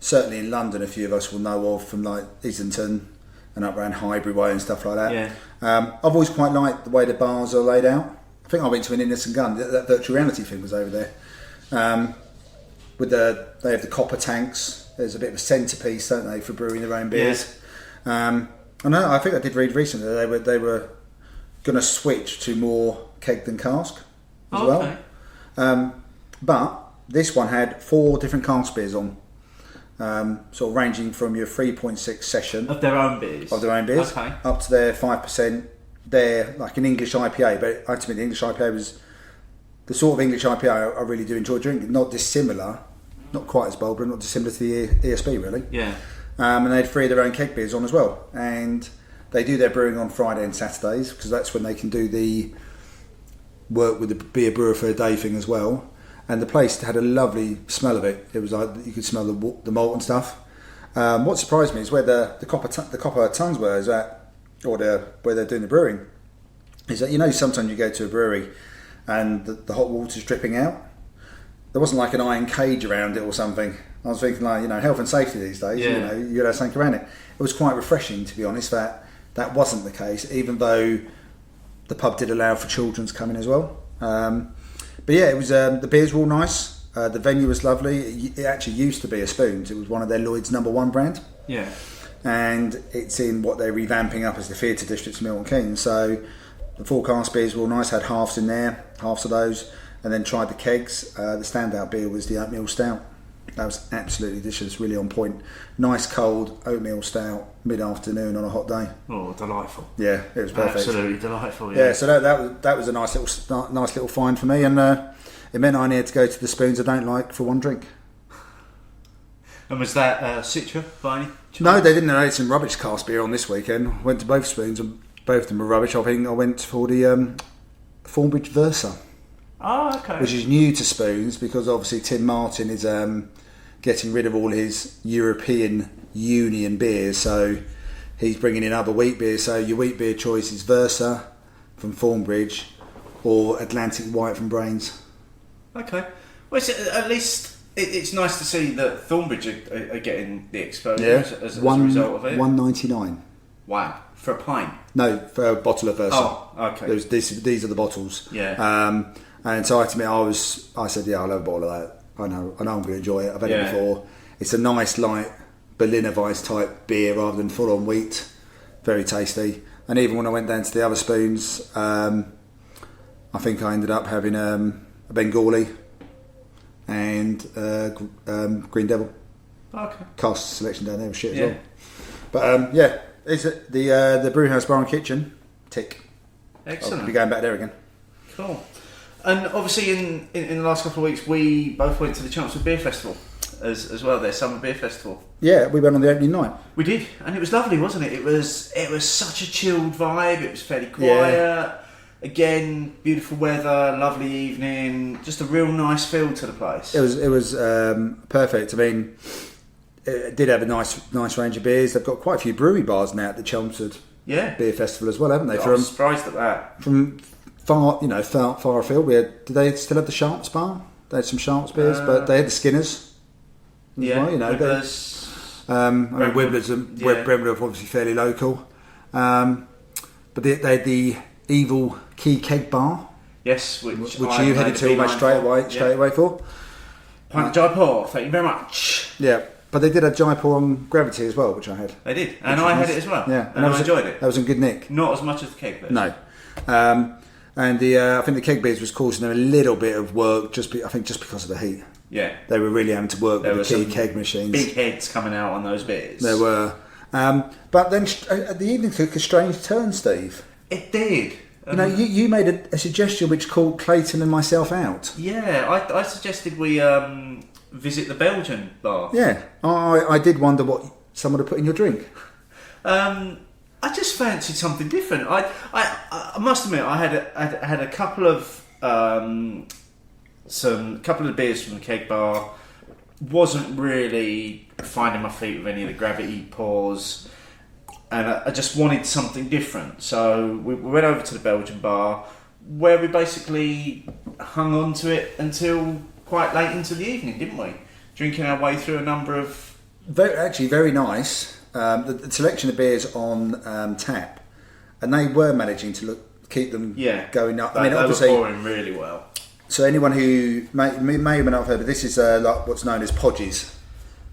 certainly in London a few of us will know of from like Islington and up around Highbury Way and stuff like that. Yeah. I've always quite liked the way the bars are laid out. I think I went to an Innocent Gun. That virtual reality thing was over there. They have the copper tanks. There's a bit of a centrepiece, don't they, for brewing their own beers. I think I did read recently that they were going to switch to more keg than cask as well. But this one had 4 different cask beers on, sort of ranging from your 3.6 session Of their own beers? Okay. Up to their 5%. They're like an English IPA, but ultimately the English IPA was the sort of English IPA I really do enjoy drinking. Not dissimilar, not quite as bold, but not dissimilar to the ESB really. Yeah. And they had 3 of their own keg beers on as well. And they do their brewing on Friday and Saturdays because that's when they can do the work with the beer brewer for a day thing as well. And the place had a lovely smell of it. It was like you could smell the malt and stuff. What surprised me is where the copper tons were is at, or where they're doing the brewing, is that sometimes you go to a brewery and the hot water's dripping out. There wasn't like an iron cage around it or something. I was thinking like health and safety these days. Yeah. You got to think around it. It was quite refreshing, to be honest, that wasn't the case, even though the pub did allow for children's coming as well. But yeah, it was the beers were all nice. The venue was lovely. It actually used to be a Spoons. It was one of their Lloyd's #1 brand. Yeah. And it's in what they're revamping up as the theatre district of Milton Keynes. So the 4 cask beers were all nice. Had halves in there, halves of those, and then tried the kegs. The standout beer was the oatmeal stout. That was absolutely delicious, really on point. Nice cold oatmeal stout mid-afternoon on a hot day. Oh, delightful! Yeah, it was perfect. Absolutely delightful. Yeah, so that was a nice little find for me, and it meant I needed to go to the Spoons I don't like for one drink. And was that Citra by any chance? No, they didn't. They had some rubbish cask beer on this weekend. Went to both Spoons and both of them were rubbish. I think I went for the Thornbridge Versa. Oh, okay. Which is new to Spoons because obviously Tim Martin is getting rid of all his European Union beers, so he's bringing in other wheat beers. So your wheat beer choice is Versa from Thornbridge or Atlantic White from Brains. Okay. Well, at least it's nice to see that Thornbridge are getting the exposure as a result of it. $1.99. Wow. For a pint? No, for a bottle of Versa. Oh, okay. These are the bottles. Yeah. And so I said, yeah, I'll have a bottle of that. I know I'm going to enjoy it. I've had it before. It's a nice, light Berliner Weiss type beer rather than full on wheat. Very tasty. And even when I went down to the other Spoons, I think I ended up having a Bengali and Green Devil. Okay. Cast selection down there was shit as well. But is it the Brewhouse Bar and Kitchen? Tick. Excellent. I'll be going back there again. Cool. And obviously in the last couple of weeks we both went to the Chancellor Beer Festival as well, their Summer Beer Festival. Yeah, we went on the opening night. We did, and it was lovely, wasn't it? It was such a chilled vibe. It was fairly quiet. Yeah. Again, beautiful weather, lovely evening, just a real nice feel to the place. It was perfect. I mean, it did have a nice range of beers. They've got quite a few brewery bars now at the Chelmsford Beer Festival as well, haven't they? I was surprised at that. From far afield. Did they still have the Sharps bar? They had some Sharps beers, but they had the Skinners. Yeah, well, Wibblers. Wibblers and Brentwood are obviously fairly local. But they had the Evil Key Keg Bar. Yes, which you headed to almost straight away for. Pint Jaipur, thank you very much. Yeah, but they did have Jaipur on Gravity as well, which I had. They did, and I had it as well. Yeah, and I enjoyed it. That was in good nick. Not as much as the keg beers. No. And I think the keg beers was causing them a little bit of work, just because of the heat. Yeah. They were really having to work with the key keg machines. Big heads coming out on those beers. There were. But then the evening took a strange turn, Steve. It did. You made a suggestion which called Clayton and myself out. Yeah, I suggested we visit the Belgian bar. Yeah, I did wonder what someone had put in your drink. I just fancied something different. I must admit, I had a couple of some couple of beers from the keg bar. Wasn't really finding my feet with any of the gravity pours, and I just wanted something different. So we went over to the Belgian bar, where we basically hung on to it until quite late into the evening, didn't we? Drinking our way through a number of... Very nice. The selection of beers on tap, and they were managing to keep them going up. They were pouring really well. So anyone who may or may not have heard, but this is like what's known as Podge's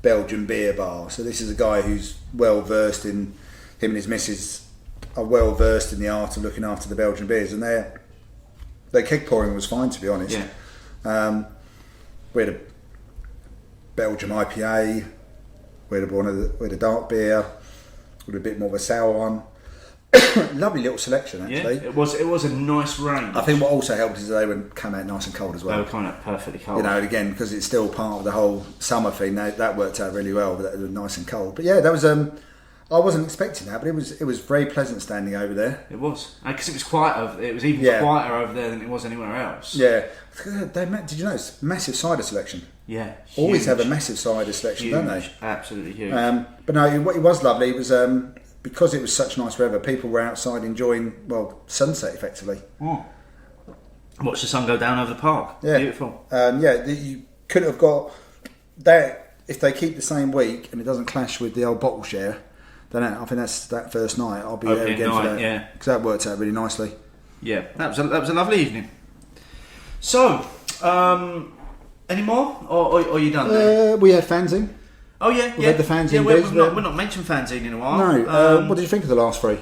Belgian beer bar. So this is a guy who's well versed in, him and his missus are well versed in the art of looking after the Belgian beers, and their keg pouring was fine, to be honest. Yeah. We had a Belgian IPA, we had a dark beer, with a bit more of a sour one. Lovely little selection, actually. Yeah, it was a nice range. I think what also helped is they came out nice and cold as well. They were kind of perfectly cold. You know, and again, because it's still part of the whole summer thing, that worked out really well. But that was nice and cold. But yeah, that was. I wasn't expecting that, but it was very pleasant standing over there. It was, because it was quiet over. It was even quieter over there than it was anywhere else. Yeah. Did you notice massive cider selection? Yeah. Always have a massive cider selection, don't they? Absolutely huge. But no, it was lovely. It was. Because it was such nice weather, people were outside enjoying, sunset effectively. Oh. Watch the sun go down over the park. Yeah. Beautiful. You couldn't have got that if they keep the same week and it doesn't clash with the old bottle share. Then I think that's that first night. I'll be there again for that. Yeah, because that worked out really nicely. Yeah, that was a lovely evening. So, any more, or are you done? There? We had fanzine. Oh yeah, We've had the fanzine. Yeah, we've not mentioned fanzine in a while. No. What did you think of the last three?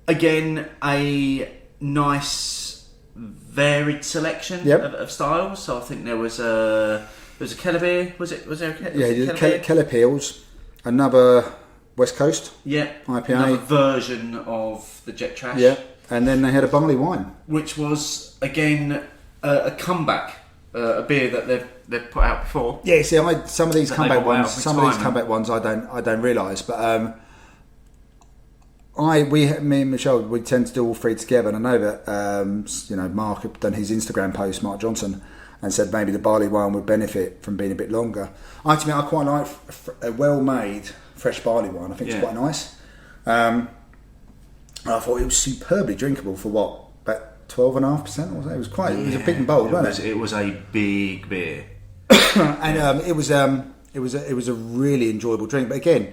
Again, a nice, varied selection of styles. So I think there was a Keller beer. Was there a Keller Peels, another West Coast. Yeah, IPA. Another version of the Jet Trash. Yeah, and then they had a barley wine, which was again a comeback. A beer that they've put out before. Yeah, see, some of these comeback ones, I don't realise, but me and Michelle, we tend to do all three together, and I know that Mark had done his Instagram post, Mark Johnson, and said maybe the barley wine would benefit from being a bit longer. I quite like a well-made fresh barley wine. I think it's quite nice. And I thought it was superbly drinkable for what? 12.5%, or it was quite. It was a big and bold, wasn't it? It was a big beer, and it was a really enjoyable drink. But again,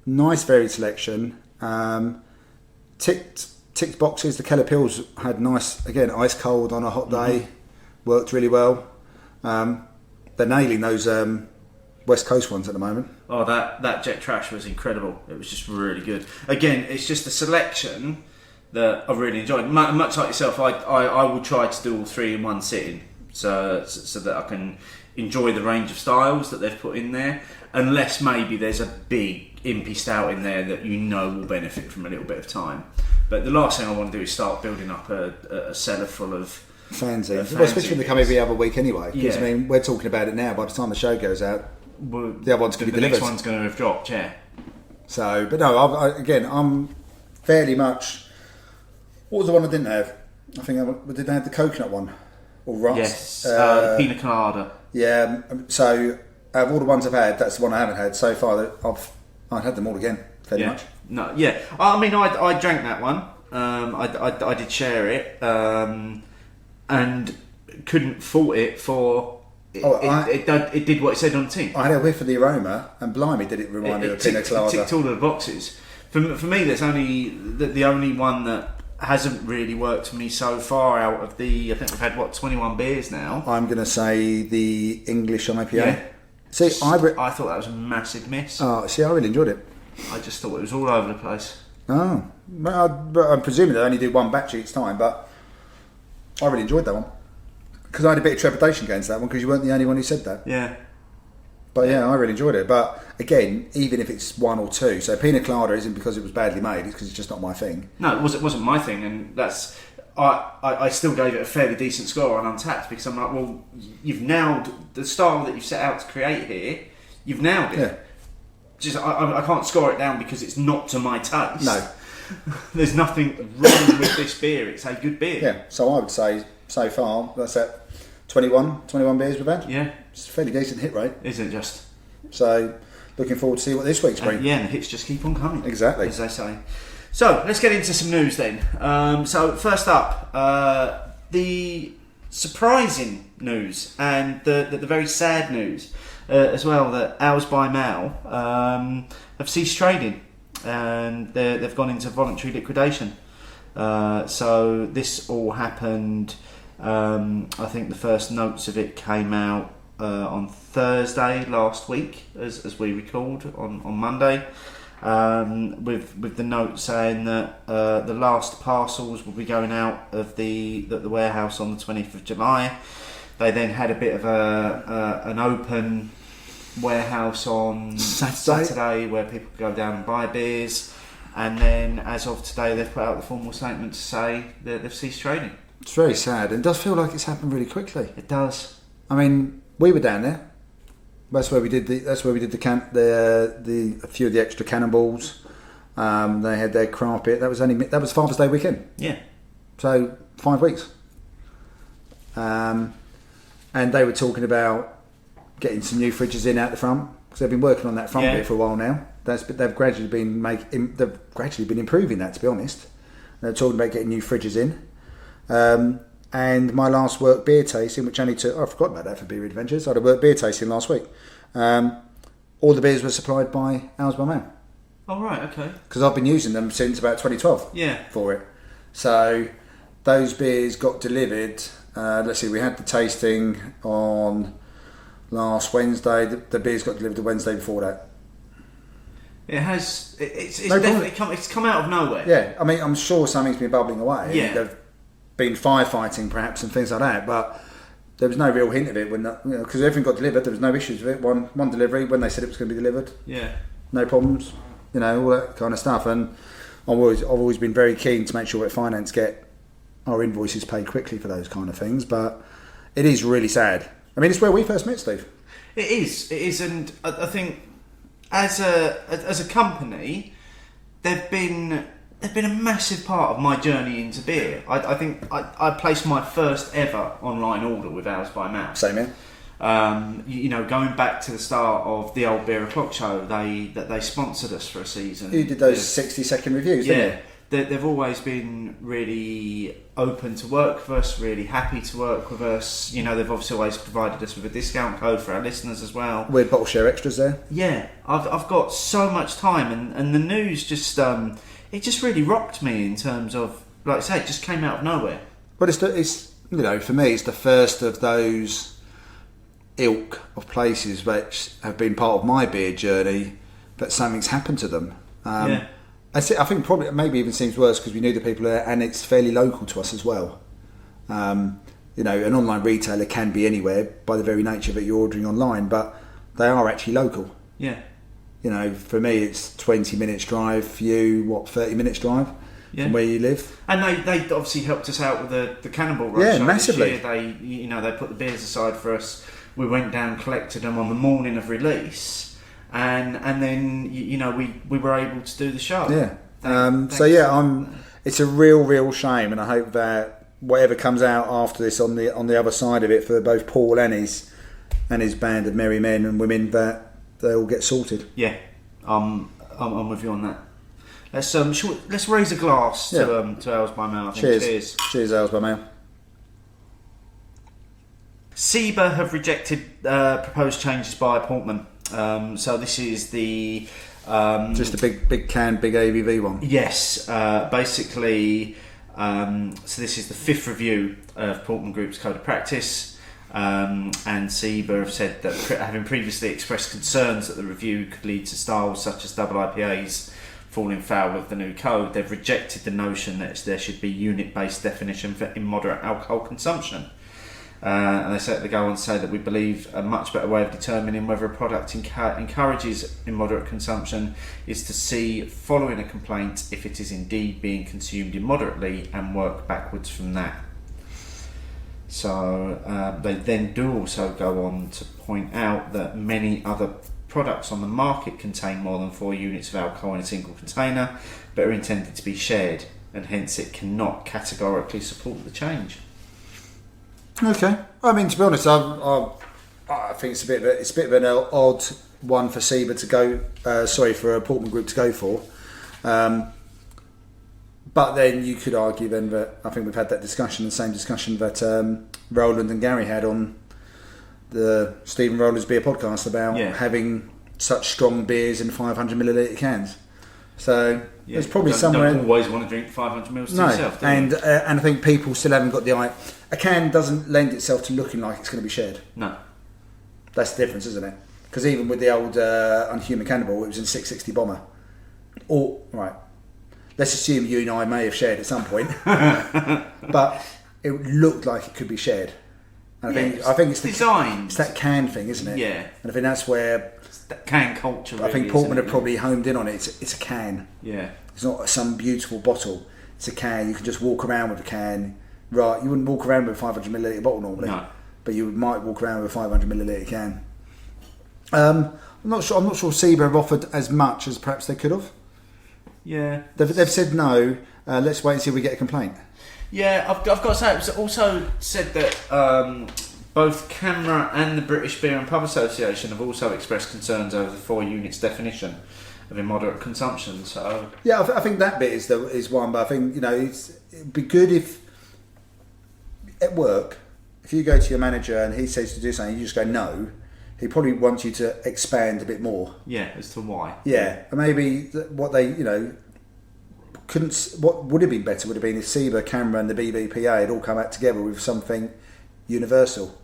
nice varied selection. Ticked boxes. The Keller Pills had nice, again, ice cold on a hot day, worked really well. They're nailing those West Coast ones at the moment. Oh, that Jet Trash was incredible. It was just really good. Again, it's just the selection that I really enjoyed. Much like yourself, I will try to do all three in one sitting, so that I can enjoy the range of styles that they've put in there. Unless maybe there's a big impy stout in there that will benefit from a little bit of time. But the last thing I want to do is start building up a cellar full of fanzines. Well, especially when they come every other week anyway. Because we're talking about it now. By the time the show goes out, the other one's going to be delivered. The next one's going to have dropped. Yeah. So, but no, I'm fairly much. What was the one I didn't have? I think did they have the coconut one or rust? Yes, the pina colada. Yeah. So out of all the ones I've had, that's the one I haven't had so far. I've had them all again, fairly much. No, yeah. I mean, I drank that one. I did share it, and couldn't fault it for. It did what it said on the tin. I had a whiff of the aroma, and blimey, did it remind me of pina colada. It ticked all of the boxes. For me, there's only the only one that hasn't really worked for me so far out of the. I think we've had 21 beers now. I'm going to say the English IPA. Yeah. See, I thought that was a massive miss. Oh, see, I really enjoyed it. I just thought it was all over the place. Oh, but I'm presuming they only do one batch each time, but I really enjoyed that one because I had a bit of trepidation against that one because you weren't the only one who said that. Yeah. But yeah, I really enjoyed it. But again, even if it's one or two, so pina colada isn't because it was badly made; it's because it's just not my thing. No, it wasn't my thing, and that's I still gave it a fairly decent score on Untapped because I'm like, well, you've nailed the style that you've set out to create here. You've nailed it. Yeah. Just I can't score it down because it's not to my taste. No. There's nothing wrong with this beer. It's a good beer. Yeah. So I would say so far that's at 21 beers we've had. Yeah, It's a fairly decent hit rate. isn't it just? So, looking forward to see what this week's brings. Yeah, and the hits just keep on coming. Exactly. As they say. So, let's get into some news then. So, first up, the surprising news and the very sad news as well, that Owls by Mail have ceased trading and they've gone into voluntary liquidation. So, this all happened, I think the first notes of it came out on Thursday last week, as we recalled on Monday, with the note saying that the last parcels will be going out of the warehouse on the 20th of July. They then had a bit of an open warehouse on Saturday where people could go down and buy beers, and then as of today they've put out the formal statement to say that they've ceased trading. It's very sad, and it does feel like it's happened really quickly. It does. I mean, we were down there. That's where we did a few of the extra cannonballs. They had their craft beer. That was Father's Day weekend. Yeah. So 5 weeks. And they were talking about getting some new fridges in out the front, because they've been working on that front bit for a while now. They've gradually been improving that, to be honest. They're talking about getting new fridges in. And my last work beer tasting, which only took... I forgot about that for Beer Adventures. I had a work beer tasting last week. All the beers were supplied by Owls by Mail. Oh, right, okay. Because I've been using them since about 2012 for it. So those beers got delivered. Let's see, we had the tasting on last Wednesday. The beers got delivered the Wednesday before that. It has... It's No definitely come out of nowhere. Yeah, I mean, I'm sure something's been bubbling away. Yeah. They've been firefighting perhaps and things like that, but there was no real hint of it when because everything got delivered. There was no issues with it. One delivery when they said it was going to be delivered. Yeah. No problems. All that kind of stuff. And I've always been very keen to make sure that finance get our invoices paid quickly for those kind of things. But it is really sad. I mean, it's where we first met, Steve. It is, and I think as a company, they've been a massive part of my journey into beer. I think I placed my first ever online order with Owls by Mail. Same here. Going back to the start of the old Beer O'Clock show, they sponsored us for a season. You did those 60-second reviews, didn't you? They've always been really open to work with us, really happy to work with us. They've obviously always provided us with a discount code for our listeners as well. Weird bottle share extras there. Yeah, I've got so much time, and the news just it just really rocked me in terms of, like I say, it just came out of nowhere. But it's for me, it's the first of those ilk of places which have been part of my beer journey that something's happened to them. I think probably maybe even seems worse because we knew the people there, and it's fairly local to us as well. An online retailer can be anywhere by the very nature that you're ordering online, but they are actually local. Yeah. For me, it's 20 minutes drive. For you, 30 minutes drive from where you live? And they obviously helped us out with the Cannonball Run show massively. this year. They put the beers aside for us. We went down, collected them on the morning of release, and then we were able to do the show. Yeah. Thanks. It's a real shame, and I hope that whatever comes out after this on the other side of it for both Paul and his band of merry men and women, that they all get sorted. Yeah, I'm with you on that. Let's raise a glass to Owls by Mail. I think. Cheers, Owls by Mail. SEBA have rejected proposed changes by Portman. So this is the just the big can, big ABV one. Yes, basically. So this is the 5th review of Portman Group's Code of Practice. And SEBA have said that, having previously expressed concerns that the review could lead to styles such as double IPAs falling foul of the new code, they've rejected the notion that there should be unit-based definition for immoderate alcohol consumption. And they go on to say that we believe a much better way of determining whether a product encourages immoderate consumption is to see, following a complaint, if it is indeed being consumed immoderately, and work backwards from that. So they then do also go on to point out that many other products on the market contain more than 4 units of alcohol in a single container, but are intended to be shared, and hence it cannot categorically support the change. Okay. I mean, to be honest, I think it's a bit of an odd one for Seba to go. For a Portman Group to go for. But then you could argue then that I think we've had that discussion, the same discussion that Roland and Gary had on the Stephen Rowland's Beer podcast about having such strong beers in 500ml cans. So there's probably somewhere. Don't always want to drink 500 ml to yourself. And I think people still haven't got the idea. A can doesn't lend itself to looking like it's going to be shared. No, that's the difference, isn't it? Because even with the old Unhuman Cannibal, it was in 660 bomber. Or right, let's assume you and I may have shared at some point, but it looked like it could be shared. And I think it's the design. It's that can thing, isn't it? Yeah. And I think that's where that can culture. I think Portman have probably homed in on it. It's a can. Yeah. It's not some beautiful bottle. It's a can. You can just walk around with a can. Right. You wouldn't walk around with a 500ml bottle normally. No. But you might walk around with a 500ml can. I'm not sure Seba have offered as much as perhaps they could have. Yeah. They've said no. Let's wait and see if we get a complaint. Yeah, I've got to say, it was also said that both CAMRA and the British Beer and Pub Association have also expressed concerns over the 4 units definition of immoderate consumption. So yeah, I think that bit is one, but I think it'd be good if at work, if you go to your manager and he says to do something, you just go no. He probably wants you to expand a bit more. Yeah, as to why. Yeah, and maybe what they couldn't. What would have been better would have been if Seba, CAMRA, and the BBPA had all come out together with something universal.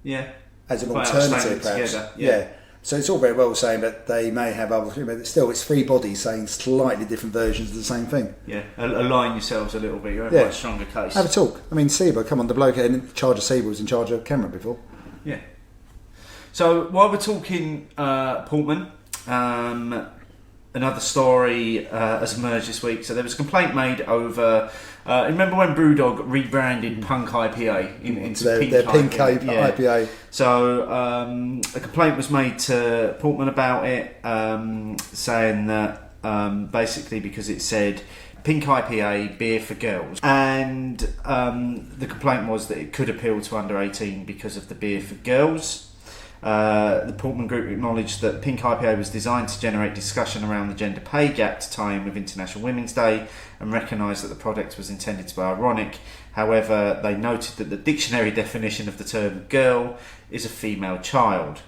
Yeah. As an alternative, perhaps. Together, yeah. So it's all very well saying that they may have other, but still, it's 3 bodies saying slightly different versions of the same thing. Yeah, align yourselves a little bit. You have a stronger case. Have a talk. I mean, Seba, come on, the bloke in charge of Seba was in charge of CAMRA before. Yeah. So while we're talking Portman, another story has emerged this week. So there was a complaint made over. Remember when Brewdog rebranded Punk IPA into their Pink IPA? Yeah. So a complaint was made to Portman about it, saying that basically because it said Pink IPA, beer for girls, and the complaint was that it could appeal to under 18 because of the beer for girls. The Portman Group acknowledged that Pink IPA was designed to generate discussion around the gender pay gap to tie in with International Women's Day and recognised that the product was intended to be ironic. However, they noted that the dictionary definition of the term girl is a female child.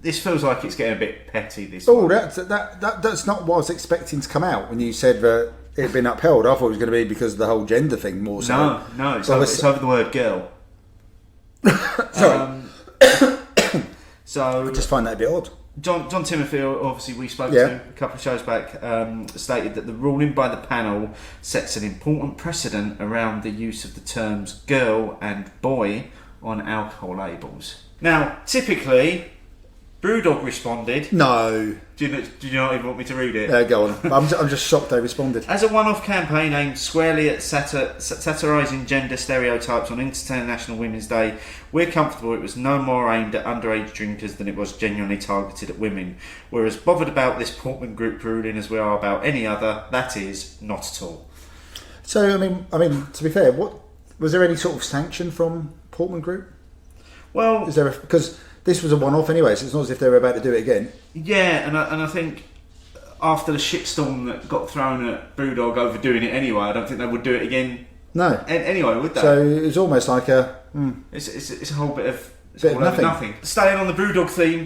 This feels like it's getting a bit petty. That's not what I was expecting to come out when you said that it had been upheld. I thought it was going to be because of the whole gender thing more so. No, it's over the word girl. Sorry. So I just find that a bit odd. John Timothy, obviously we spoke to a couple of shows back, stated that the ruling by the panel sets an important precedent around the use of the terms girl and boy on alcohol labels. Now, typically, Brewdog responded. No. Do you not even want me to read it? Yeah, go on. I'm just shocked they responded. As a one-off campaign aimed squarely at satirising gender stereotypes on International Women's Day, we're comfortable it was no more aimed at underage drinkers than it was genuinely targeted at women. We're as bothered about this Portman Group ruling as we are about any other. That is, not at all. So, I mean, to be fair, was there any sort of sanction from Portman Group? Well, because this was a one-off anyway, so it's not as if they were about to do it again. Yeah, and I think after the shitstorm that got thrown at Brewdog over doing it anyway, I don't think they would do it again. No. Anyway, would they? So it was almost like a... It's a whole bit of... nothing. Staying on the Brewdog theme,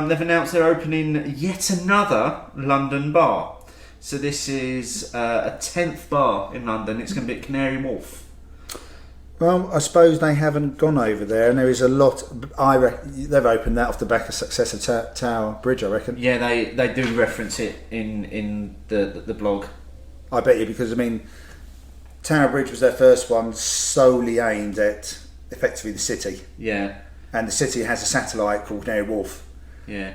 they've announced they're opening yet another London bar. So this is a 10th bar in London. It's going to be at Canary Wharf. Well, I suppose they haven't gone over there, and there is a lot. I reckon they've opened that off the back of success of Tower Bridge. I reckon. Yeah, they do reference it in the blog. I bet you, because Tower Bridge was their first one, solely aimed at effectively the city. Yeah. And the city has a satellite called Canary Wharf. Yeah.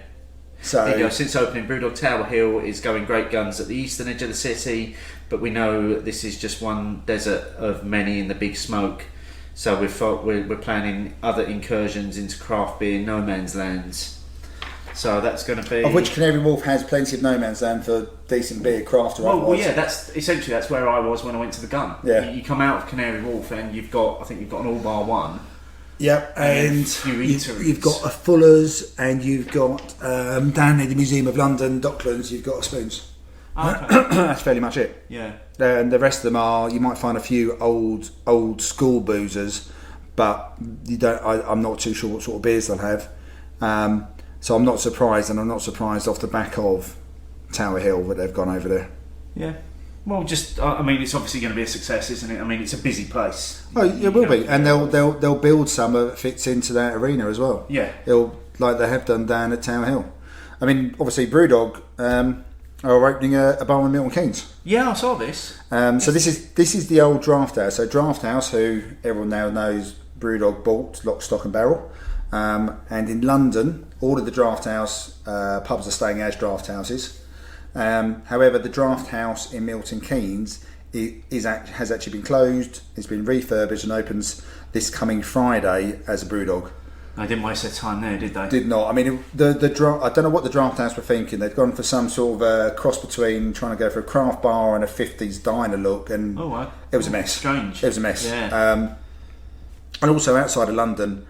So there you go. Since opening, Brewdog Tower Hill is going great guns at the eastern edge of the city, but we know this is just one desert of many in the big smoke. So we're planning other incursions into craft beer no man's lands. So that's going to be... Of which Canary Wharf has plenty of no man's land for decent beer, craft or otherwise. Well, yeah, that's where I was when I went to the Gun. Yeah. You come out of Canary Wharf and you've got an All Bar One, Yep, and few you've got a Fuller's, and you've got down at the Museum of London, Docklands, you've got a Spoons. Okay. That's fairly much it. Yeah. And the rest of them are, you might find a few old school boozers, but you don't. I'm not too sure what sort of beers they'll have. So I'm not surprised, and I'm not surprised off the back of Tower Hill that they've gone over there. Yeah. Well, just I mean, it's obviously going to be a success, isn't it? I mean, it's a busy place. Oh, it will be, and they'll build some that fits into that arena as well. Yeah. Like they have done down at Tower Hill. I mean, obviously, Brewdog are opening a bar in Milton Keynes. Yeah, I saw this. So this is the old Draft House. So Draft House, who everyone now knows, Brewdog bought lock, stock, and barrel. And in London, all of the Draft House pubs are staying as Draft Houses. However, the Draft House in Milton Keynes has actually been closed. It's been refurbished and opens this coming Friday as a Brewdog. They didn't waste their time there, did they? Did not. I mean, I don't know what the Draft House were thinking. They've gone for some sort of cross between trying to go for a craft bar and a 50s diner look, and it was a mess. Strange. It was a mess. Yeah. And also outside of London,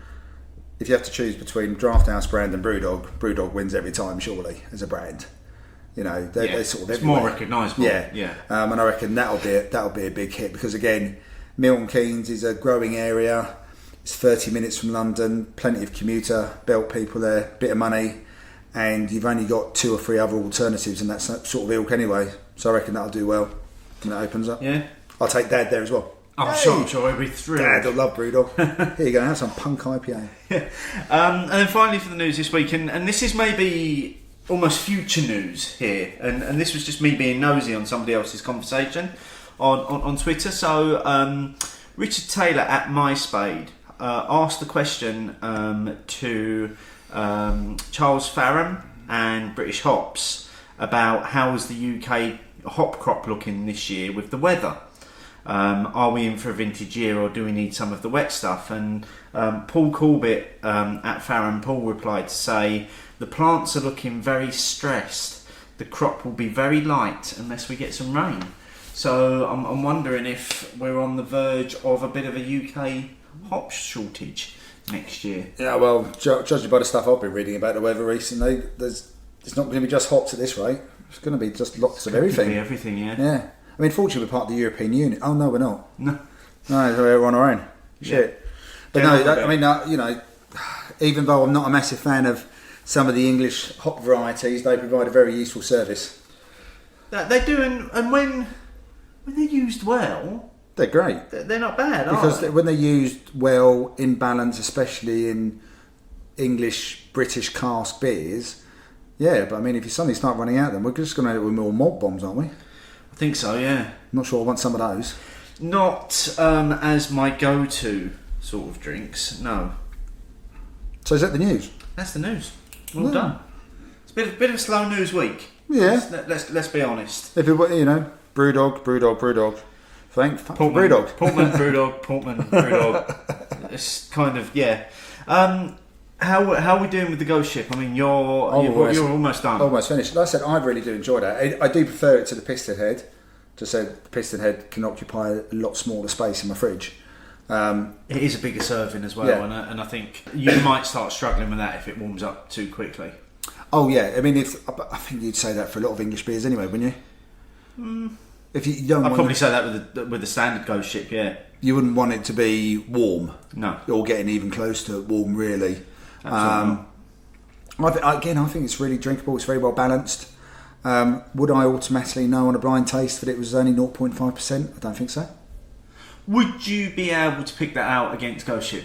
if you have to choose between Draft House brand and Brewdog wins every time, surely, as a brand. You know, they're sort of it's everywhere. more recognisable. Yeah. And I reckon that'll be a big hit, because again, Milton Keynes is a growing area. It's 30 minutes from London, plenty of commuter belt people there, bit of money, and you've only got 2 or 3 other alternatives in that sort of ilk anyway. So I reckon that'll do well when it opens up. Yeah. I'll take Dad there as well. I'm sure he'll be thrilled. Dad will love Brewdog. Here you go, have some punk IPA. And then finally for the news this week, and this is maybe almost future news here, and this was just me being nosy on somebody else's conversation on Twitter. So Richard Taylor at MySpade asked the question to Charles Farram and British Hops about how is the UK hop crop looking this year with the weather. Are we in for a vintage year, or do we need some of the wet stuff? And Paul Corbett at Farram Paul replied to say, the plants are looking very stressed. The crop will be very light unless we get some rain. So I'm wondering if we're on the verge of a bit of a UK hop shortage next year. Yeah, well, judging by the stuff I've been reading about the weather recently, it's not going to be just hops at this rate. It's going to be just lots of everything. Could be everything, yeah. Yeah. I mean, fortunately, we're part of the European Union. Oh, no, we're not. No, we're on our own. Shit. Yeah. But no, I mean, you know, even though I'm not a massive fan of some of the English hop varieties, they provide a very useful service. They do, and when they're used well, they're great. They're not bad, because they? When they're used well, in balance, especially in English, British cask beers, yeah, but I mean, if you suddenly start running out of them, we're just going to end up with more malt bombs, aren't we? I think so, yeah. Not sure I want some of those. Not as my go-to sort of drinks, no. So is that the news? That's the news. Well done. It's a bit of a slow news week. Yeah. Let's be honest. If it were, you know, Brewdog. Thank Brewdog. Portman, Brewdog. It's kind of, yeah. How are we doing with the ghost ship? I mean, you're almost done. Almost finished. Like I said, I really do enjoy that. I do prefer it to the Pistonhead. Just so the Pistonhead can occupy a lot smaller space in my fridge. It is a bigger serving as well, yeah. and I think you might start struggling with that if it warms up too quickly. Oh yeah, I mean, I think you'd say that for a lot of English beers anyway, wouldn't you? If you don't, I'd probably say that with the standard ghost ship, yeah. You wouldn't want it to be warm, no, or getting even close to warm, really. Absolutely. I think it's really drinkable. It's very well balanced. Would I automatically know on a blind taste that it was only 0.5%? I don't think so. Would you be able to pick that out against Ghost Ship?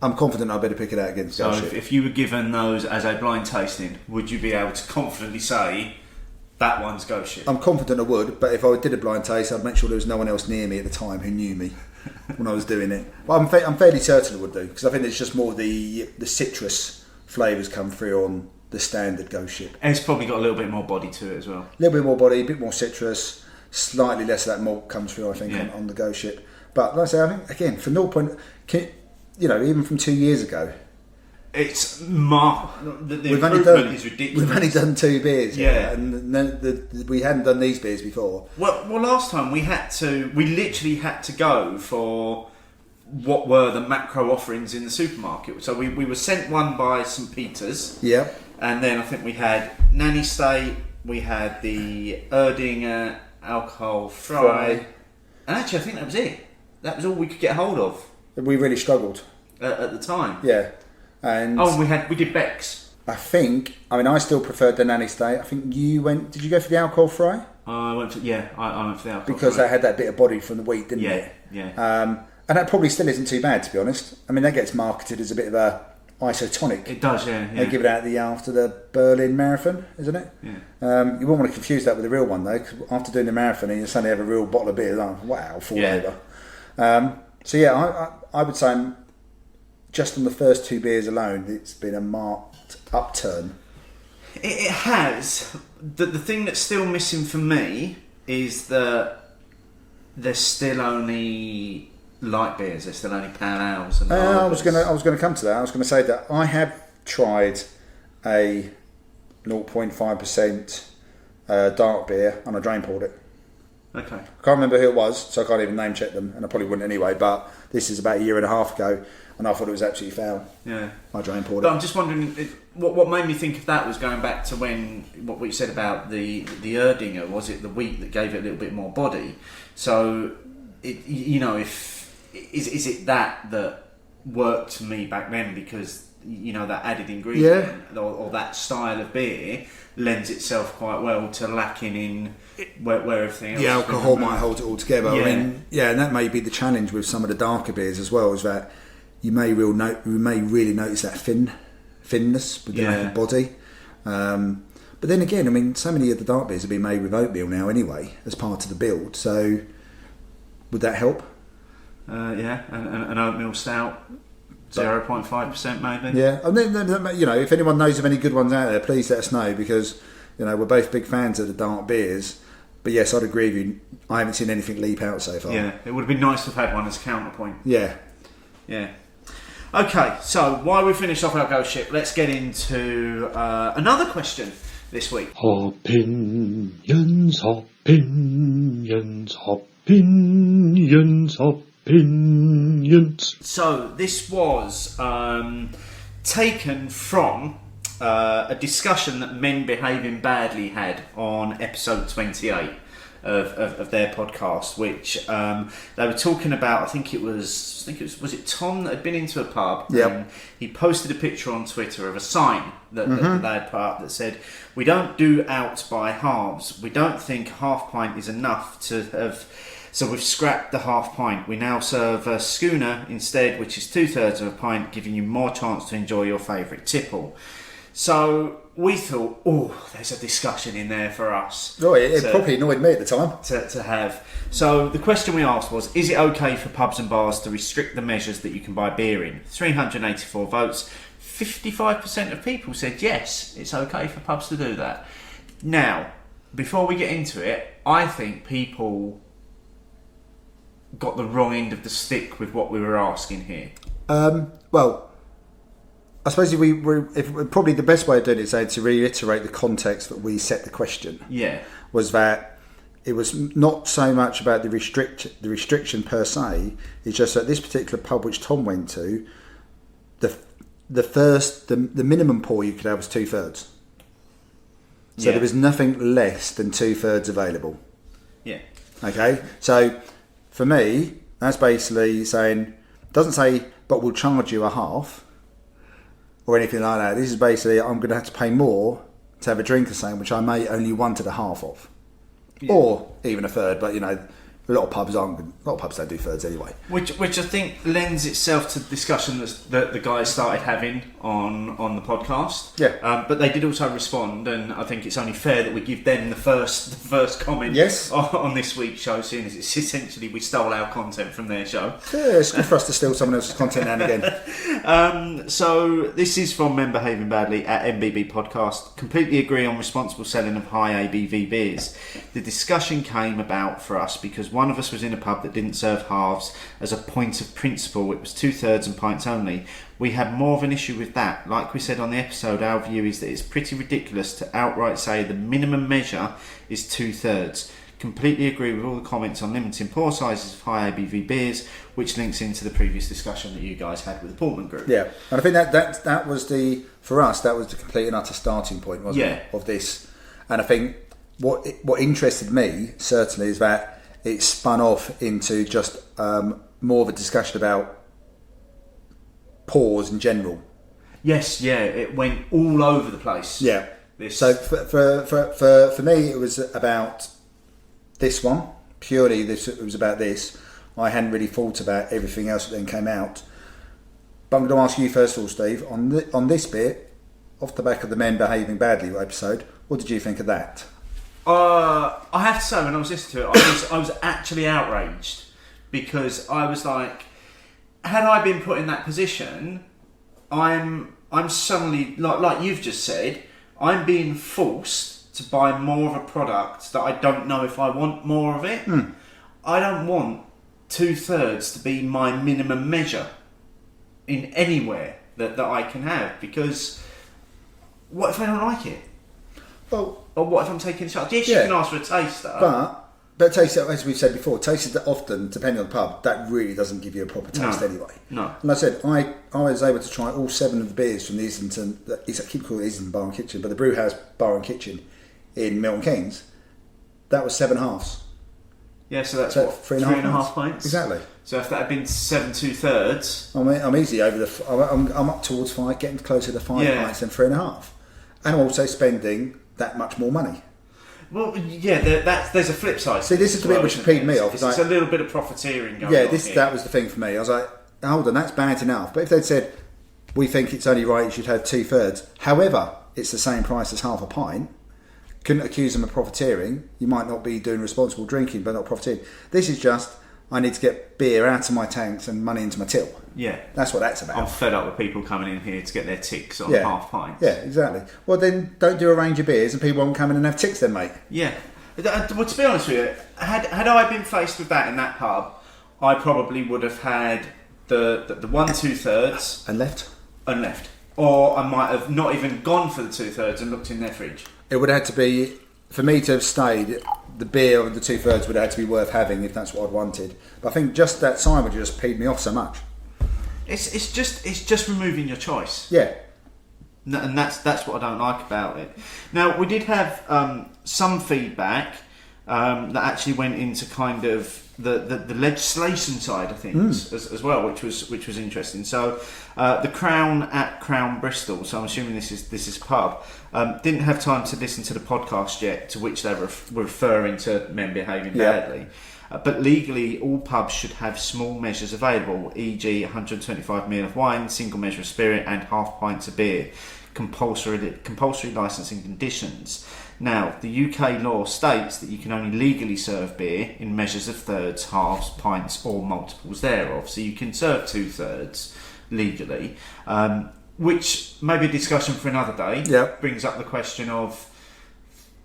I'm confident I better pick it out against Ghost Ship. So if you were given those as a blind tasting, would you be able to confidently say that one's Ghost Ship? I'm confident I would, but if I did a blind taste, I'd make sure there was no one else near me at the time who knew me when I was doing it. Well, I'm fairly certain I would do, because I think it's just more the citrus flavours come through on the standard Ghost Ship. And it's probably got a little bit more body to it as well. A little bit more body, a bit more citrus, slightly less of that malt comes through, I think, on the Ghost Ship. But like I say, I think, again, for 0. Even from 2 years ago, it's the improvement is ridiculous. We've only done 2 beers, yeah, and we hadn't done these beers before. Well, last time we literally had to go for what were the macro offerings in the supermarket. So we were sent one by St Peter's. Yeah. And then I think we had Nanny State, we had the Erdinger alcohol fry. And actually I think that was it. That was all we could get hold of. We really struggled. At the time. Yeah. And we did Beck's. I still preferred the Nanny State. I think did you go for the alcohol fry? I went for the alcohol because fry. they had that bit of body from the wheat, didn't it? Yeah. And that probably still isn't too bad, to be honest. I mean, that gets marketed as a bit of a isotonic. It does, yeah. They give it out after the Berlin Marathon, isn't it? Yeah. You wouldn't want to confuse that with the real one, though, because after doing the marathon, you suddenly have a real bottle of beer. Like, wow, fall over. I would say just on the first 2 beers alone, it's been a marked upturn. It has. The thing that's still missing for me is that there's still only light beers. There's still only pale ales. And I was going to come to that. I was going to say that I have tried a 0.5% dark beer and I drain poured it. Okay. I can't remember who it was, so I can't even name check them, and I probably wouldn't anyway. But this is about a year and a half ago, and I thought it was absolutely foul. Yeah. I drain poured But it. I'm just wondering, what made me think of that was going back to what you said about the Erdinger. Was it the wheat that gave it a little bit more body? So, is it that worked for me back then because that added ingredient or that style of beer lends itself quite well to lacking in where everything else. The alcohol might hold it all together. Yeah. I mean, and that may be the challenge with some of the darker beers as well, is that you may really notice that thinness with the lack of body. But then again, I mean, so many of the dark beers have been made with oatmeal now anyway, as part of the build. So, would that help? And an oatmeal stout. 0.5% maybe. Yeah, and then if anyone knows of any good ones out there, please let us know, because we're both big fans of the dark beers. But yes, I'd agree with you. I haven't seen anything leap out so far. Yeah, it would have been nice to have had one as a counterpoint. Yeah. Okay, so while we finish off our ghost ship, let's get into another question this week. Opinions, opinions, opinions, opinions. So this was taken from a discussion that Men Behaving Badly had on episode 28 of their podcast, which they were talking about. I think it was it Tom that had been into a pub. Yep. And he posted a picture on Twitter of a sign that they had put up that said, "We don't do out by halves. We don't think half pint is enough to have." So we've scrapped the half pint. We now serve a schooner instead, which is 2/3 of a pint, giving you more chance to enjoy your favourite tipple. So we thought, there's a discussion in there for us. Oh, it probably annoyed me at the time. To have. So the question we asked was, is it okay for pubs and bars to restrict the measures that you can buy beer in? 384 votes. 55% of people said yes, it's okay for pubs to do that. Now, before we get into it, I think people got the wrong end of the stick with what we were asking here. Well, I suppose if probably the best way of doing it is to reiterate the context that we set the question. Yeah. Was that it was not so much about the restriction per se. It's just that this particular pub which Tom went to, the minimum pour you could have was 2/3. So there was nothing less than 2/3 available. Yeah. Okay, so for me, that's basically saying, doesn't say, but we'll charge you a half or anything like that. This is basically, I'm going to have to pay more to have a drink of something which I may only wanted a half of, or even a third. But a lot of pubs don't do thirds anyway. Which I think lends itself to the discussion that the guys started having on the podcast. Yeah. But they did also respond, and I think it's only fair that we give them the first comment. Yes. On this week's show, seeing as it's essentially we stole our content from their show. Yeah, it's good for us to steal someone else's content now and again. So this is from Men Behaving Badly at MBB Podcast. Completely agree on responsible selling of high ABV beers. The discussion came about for us because one of us was in a pub that didn't serve halves as a point of principle. It was 2/3 and pints only. We had more of an issue with that. Like we said on the episode, our view is that it's pretty ridiculous to outright say the minimum measure is 2/3. Completely agree with all the comments on limiting pour sizes of high ABV beers, which links into the previous discussion that you guys had with the Portman Group. Yeah, and I think that was for us, that was the complete and utter starting point, wasn't it, of this. And I think what interested me, certainly, is that it spun off into just more of a discussion about pours in general. Yes, yeah, it went all over the place. Yeah. So for me, it was about this one. Purely, it was about this. I hadn't really thought about everything else that then came out. But I'm going to ask you first of all, Steve, on this bit, off the back of the men behaving badly episode, what did you think of that? I have to say, when I was listening to it, I was actually outraged, because I was like, had I been put in that position, I'm suddenly, like you've just said, I'm being forced to buy more of a product that I don't know if I want more of it. I don't want 2/3 to be my minimum measure in anywhere that I can have, because what if I don't like it? Well, or what if I'm taking a shot? Yes, yeah, you can ask for a taster. But taste, as we've said before, taste that often, depending on the pub, that really doesn't give you a proper taste anyway. No. And like I said, I was able to try all 7 of the beers from the Islington, I keep calling it Islington Bar and Kitchen, but the Brewhouse Bar and Kitchen in Milton Keynes. That was 7 halves. Yeah, so that's So what, 3.5 pints? Exactly. So if that had been 7 2/3... I'm easy over I'm up towards 5, getting closer to 5 pints than 3.5. And I'm also spending that much more money. Well, yeah, there's a flip side. See, this is the bit which peed me off. It's a little bit of profiteering going on. Yeah, that was the thing for me. I was like, hold on, that's bad enough. But if they'd said, we think it's only right you should have 2/3, however, it's the same price as half a pint, couldn't accuse them of profiteering. You might not be doing responsible drinking, but not profiteering. This is just, I need to get beer out of my tanks and money into my till. Yeah. That's what that's about. I'm fed up with people coming in here to get their ticks on half pints. Yeah, exactly. Well, then don't do a range of beers and people won't come in and have ticks then, mate. Yeah. Well, to be honest with you, had I been faced with that in that pub, I probably would have had the 1 2/3 and left. Or I might have not even gone for the 2/3 and looked in their fridge. It would have had to be, for me to have stayed, the beer of the 2/3 would have had to be worth having if that's what I'd wanted. But I think just that sign would just peed me off so much. It's just removing your choice. Yeah. And that's what I don't like about it. Now, we did have some feedback that actually went into kind of the legislation side of things as well, which was interesting. So the Crown at Crown Bristol, so I'm assuming this is pub, didn't have time to listen to the podcast yet, to which they were referring to men behaving badly. But legally, all pubs should have small measures available, e.g. 125ml of wine, single measure of spirit and half pints of beer. Compulsory licensing conditions. Now, the UK law states that you can only legally serve beer in measures of thirds, halves, pints or multiples thereof. So you can serve 2/3 legally, which may be a discussion for another day. Yep. Brings up the question of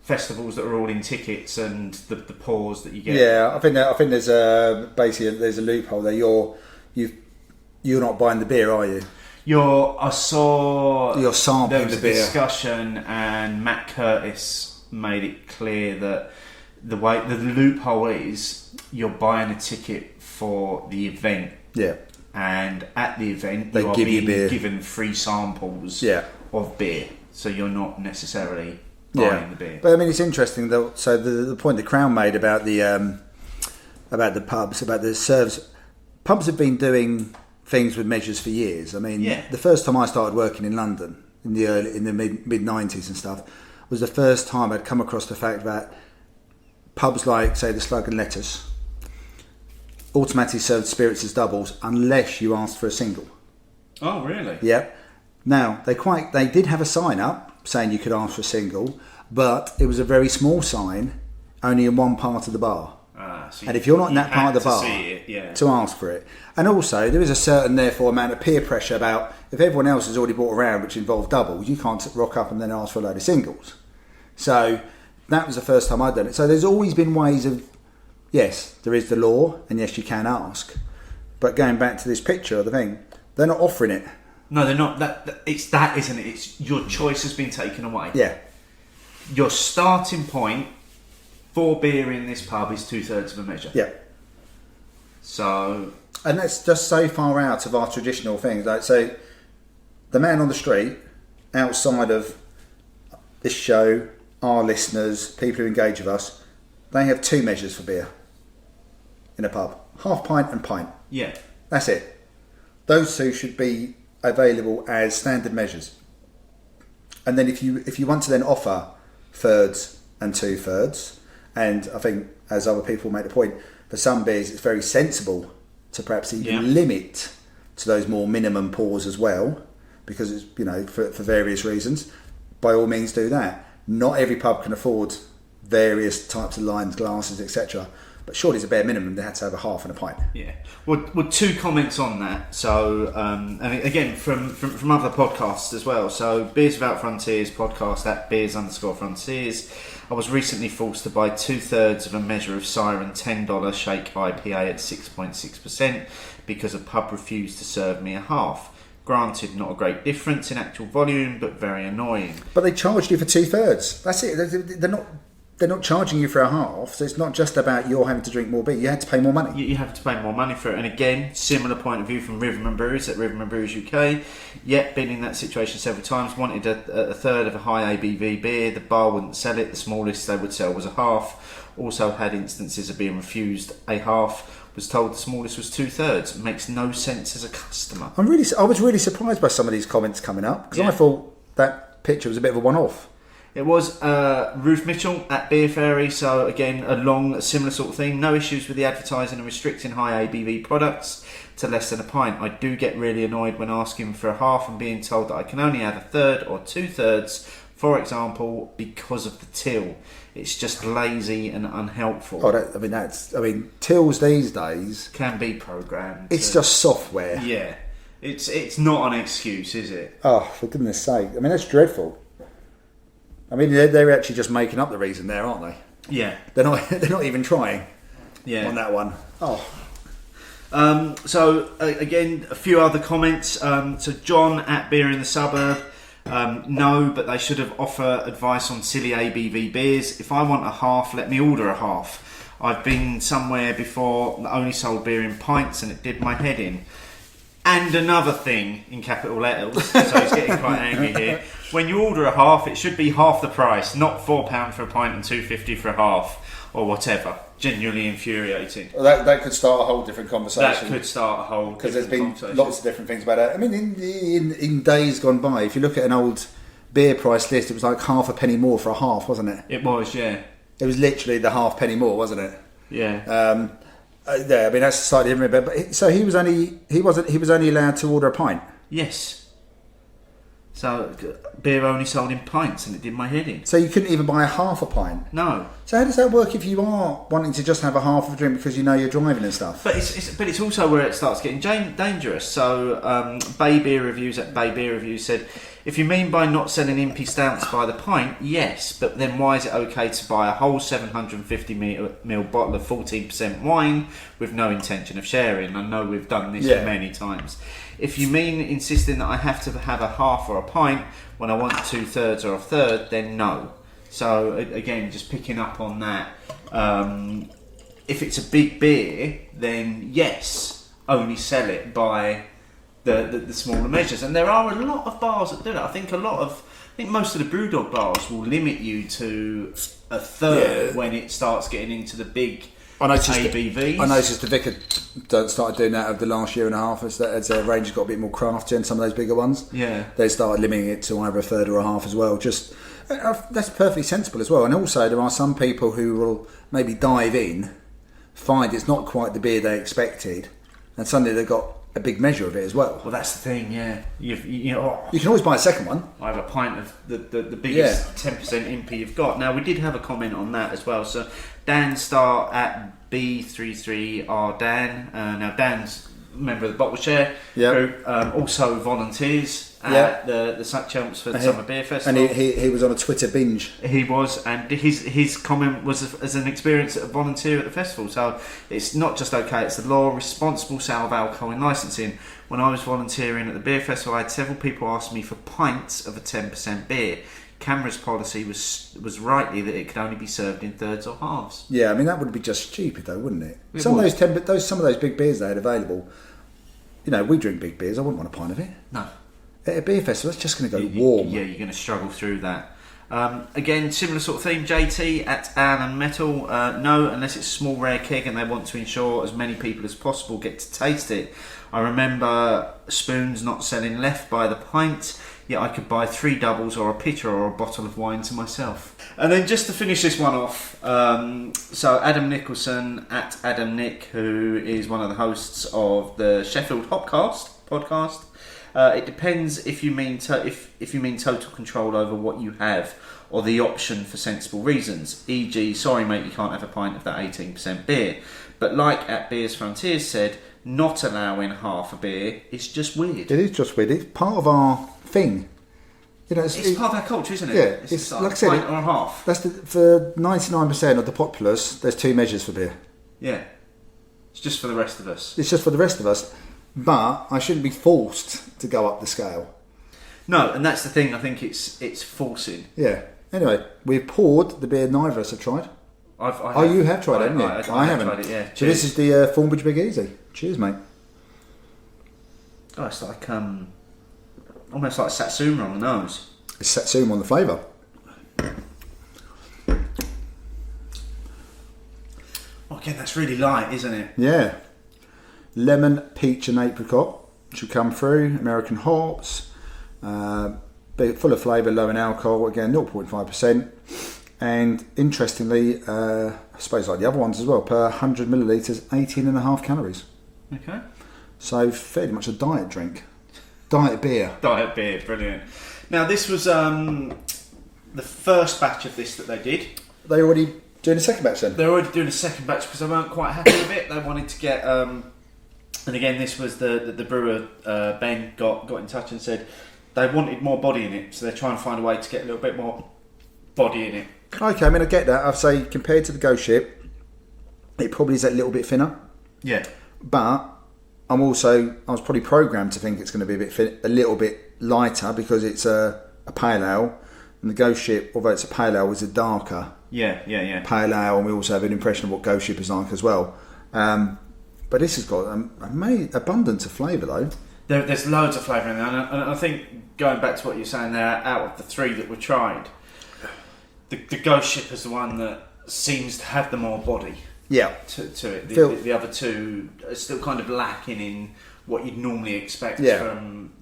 festivals that are all in tickets and the pours that you get. Yeah, I think there's there's a loophole there. You're not buying the beer, are you? You're sampling there was the a beer. discussion, and Matt Curtis made it clear that the loophole is you're buying a ticket for the event. Yeah. And at the event, They you are give you being beer. given free samples of beer, so you're not necessarily buying the beer. But I mean, it's interesting though. So the point the Crown made about the pubs, about the serves, pubs have been doing things with measures for years. I mean, the first time I started working in London in the mid 90s and stuff was the first time I'd come across the fact that pubs like, say, the Slug and Lettuce automatically served spirits as doubles unless you asked for a single. Oh, really? Yeah. Now they did have a sign up saying you could ask for a single, but it was a very small sign, only in one part of the bar. So and if you're not in that part of the bar, to ask for it. And also, there is a certain, therefore, amount of peer pressure about if everyone else has already bought a round which involved doubles, you can't rock up and then ask for a load of singles. So that was the first time I'd done it. So there's always been ways of, yes, there is the law, and yes, you can ask. But going back to this picture of the thing, they're not offering it. No, they're not. It's that, isn't it? It's your choice has been taken away. Yeah. Your starting point for beer in this pub is 2/3 of a measure. Yeah. So, And that's just so far out of our traditional things. Like, so the man on the street, outside of this show, our listeners, people who engage with us, they have 2 measures for beer in a pub: half pint and pint. yeah. That's it. Those 2 should be available as standard measures. And then if you want to then offer thirds and 2/3, and I think as other people make the point, for some beers it's very sensible to perhaps even limit to those more minimum pours as well, because it's, for various reasons. By all means do that. Not every pub can afford various types of lines, glasses, etc. But surely as a bare minimum they had to have a half and a pint. Yeah. Well, 2 comments on that. So, and again, from other podcasts as well. So, Beers Without Frontiers podcast at beers_frontiers. I was recently forced to buy 2/3 of a measure of Siren $10 Shake IPA at 6.6% because a pub refused to serve me a half. Granted, not a great difference in actual volume, but very annoying. But they charged you for 2/3. That's it. They're not charging you for a half, so it's not just about you're having to drink more beer. You had to pay more money. You have to pay more money for it. And again, similar point of view from Riverman Breweries at Riverman Breweries UK. Yet, been in that situation several times. Wanted a third of a high ABV beer. The bar wouldn't sell it. The smallest they would sell was a half. Also had instances of being refused a half. Was told the smallest was 2/3. Makes no sense as a customer. I was really surprised by some of these comments coming up, because I thought that picture was a bit of a one-off. It was Ruth Mitchell at Beer Fairy, so again a similar sort of thing. No issues with the advertising and restricting high ABV products to less than a pint. I do get really annoyed when asking for a half and being told that I can only add a third or 2/3, for example, because of the till. It's just lazy and unhelpful. Tills these days Can be programmed. It's just software. Yeah, it's not an excuse, is it? Oh, for goodness sake! That's dreadful. They're actually just making up the reason there, aren't they? Yeah, They're not even trying. yeah. On that one. Oh, So again, a few other comments. So John at Beer in the Suburb. No, but they should have offered advice on silly ABV beers. If I want a half, let me order a half. I've been somewhere before that only sold beer in pints and it did my head in. And another thing in capital letters, so he's getting quite angry here. When you order a half, it should be half the price, not £4 for a pint and £2.50 for a half, or whatever. Genuinely infuriating. well, that could start a whole different conversation. That could start a whole Because there's been conversation. lots of different things about it. In days gone by, if you look at an old beer price list, it was like half a penny more for a half, wasn't it? It was, yeah. It was literally the half penny more, wasn't it? Yeah. That's slightly different. But so he was only allowed to order a pint. Yes. So beer only sold in pints, and it did my head in. So you couldn't even buy a half a pint. No. So how does that work if you are wanting to just have a half of a drink because you're driving and stuff? But it's also where it starts getting dangerous. So Bay Beer Reviews at Bay Beer Reviews said, if you mean by not selling impy stouts by the pint, yes, but then why is it okay to buy a whole 750ml bottle of 14% wine with no intention of sharing? I know we've done this many times. If you mean insisting that I have to have a half or a pint when I want 2/3 or a third, then no. So again, just picking up on that. If it's a big beer, then yes, only sell it by the smaller measures. And there are a lot of bars that do that. I think most of the Brewdog bars will limit you to a third when it starts getting into the big ABVs. I noticed the Vicar started doing that over the last year and a half as their range has got a bit more craft to in some of those bigger ones. Yeah. They started limiting it to either a third or a half as well. Just that's perfectly sensible as well. And also there are some people who will maybe dive in, find it's not quite the beer they expected, and suddenly they've got a big measure of it as well. Well, that's the thing, yeah. You can always buy a second one. I have a pint of the biggest 10% impy you've got. Now, we did have a comment on that as well. So, Dan Star at B33R Dan. Now, Dan's a member of the Bottle Share group, also volunteers at the St Chelmsford Summer Beer Festival. And he was on a Twitter binge. He was, and his comment was as an experience at a volunteer at the festival. So it's not just okay, it's the law. Responsible sale of alcohol in licensing. When I was volunteering at the beer festival, I had several people ask me for pints of a 10% beer. Canberra's policy was rightly that it could only be served in thirds or halves. Yeah, I mean that would be just stupid though, wouldn't it? Some of those big beers they had available. You know, we drink big beers. I wouldn't want a pint of it. No. At a beer festival, it's just going to go warm. Yeah, you're going to struggle through that. Again, similar sort of theme. JT at Ann and Metal. No, unless it's a small rare keg and they want to ensure as many people as possible get to taste it. I remember spoons not selling left by the pint, yet I could buy 3 doubles or a pitcher or a bottle of wine to myself. And then just to finish this one off, so Adam Nicholson at Adam Nick, who is one of the hosts of the Sheffield Hopcast podcast. It depends if you mean if you mean total control over what you have, or the option for sensible reasons. E.g., sorry mate, you can't have a pint of that 18% beer. But like at Beers Frontiers said, not allowing half a beer is just weird. It is just weird. It's part of our thing. You know, it's part of our culture, isn't it? Yeah, it's like I said, a pint or a half. That's for 99% of the populace. There's 2 measures for beer. Yeah, it's just for the rest of us. It's just for the rest of us. But I shouldn't be forced to go up the scale. No, and that's the thing. I think it's forcing. Yeah. Anyway, we've poured the beer neither of us have tried. You have tried it, haven't you? I haven't. Tried it, yeah. So this is the Thornbridge Big Easy. Cheers, mate. Oh, it's like almost like satsuma on the nose. It's satsuma on the flavour. Oh, again, that's really light, isn't it? Yeah. Lemon, peach and apricot should come through. American hops. Full of flavour, low in alcohol. Again, 0.5%. And interestingly, I suppose like the other ones as well, per 100 millilitres, 18.5 calories. Okay. So fairly much a diet drink. Diet beer. Diet beer, brilliant. Now this was the first batch of this that they did. They already doing a second batch then? They're already doing a second batch because they weren't quite happy with it. They wanted to get... and again, this was the brewer, Ben, got in touch and said they wanted more body in it. So they're trying to find a way to get a little bit more body in it. Okay, I mean, I get that. I'd say compared to the Ghost Ship, it probably is a little bit thinner. Yeah. But I was probably programmed to think it's going to be a little bit lighter because it's a pale ale. And the Ghost Ship, although it's a pale ale, is a darker pale ale. And we also have an impression of what Ghost Ship is like as well. But this has got an abundance of flavour though. There's loads of flavour in there. And I think, going back to what you're saying there, out of the 3 that were tried, the Ghost Ship is the one that seems to have the more body to it. The other 2 are still kind of lacking in what you'd normally expect from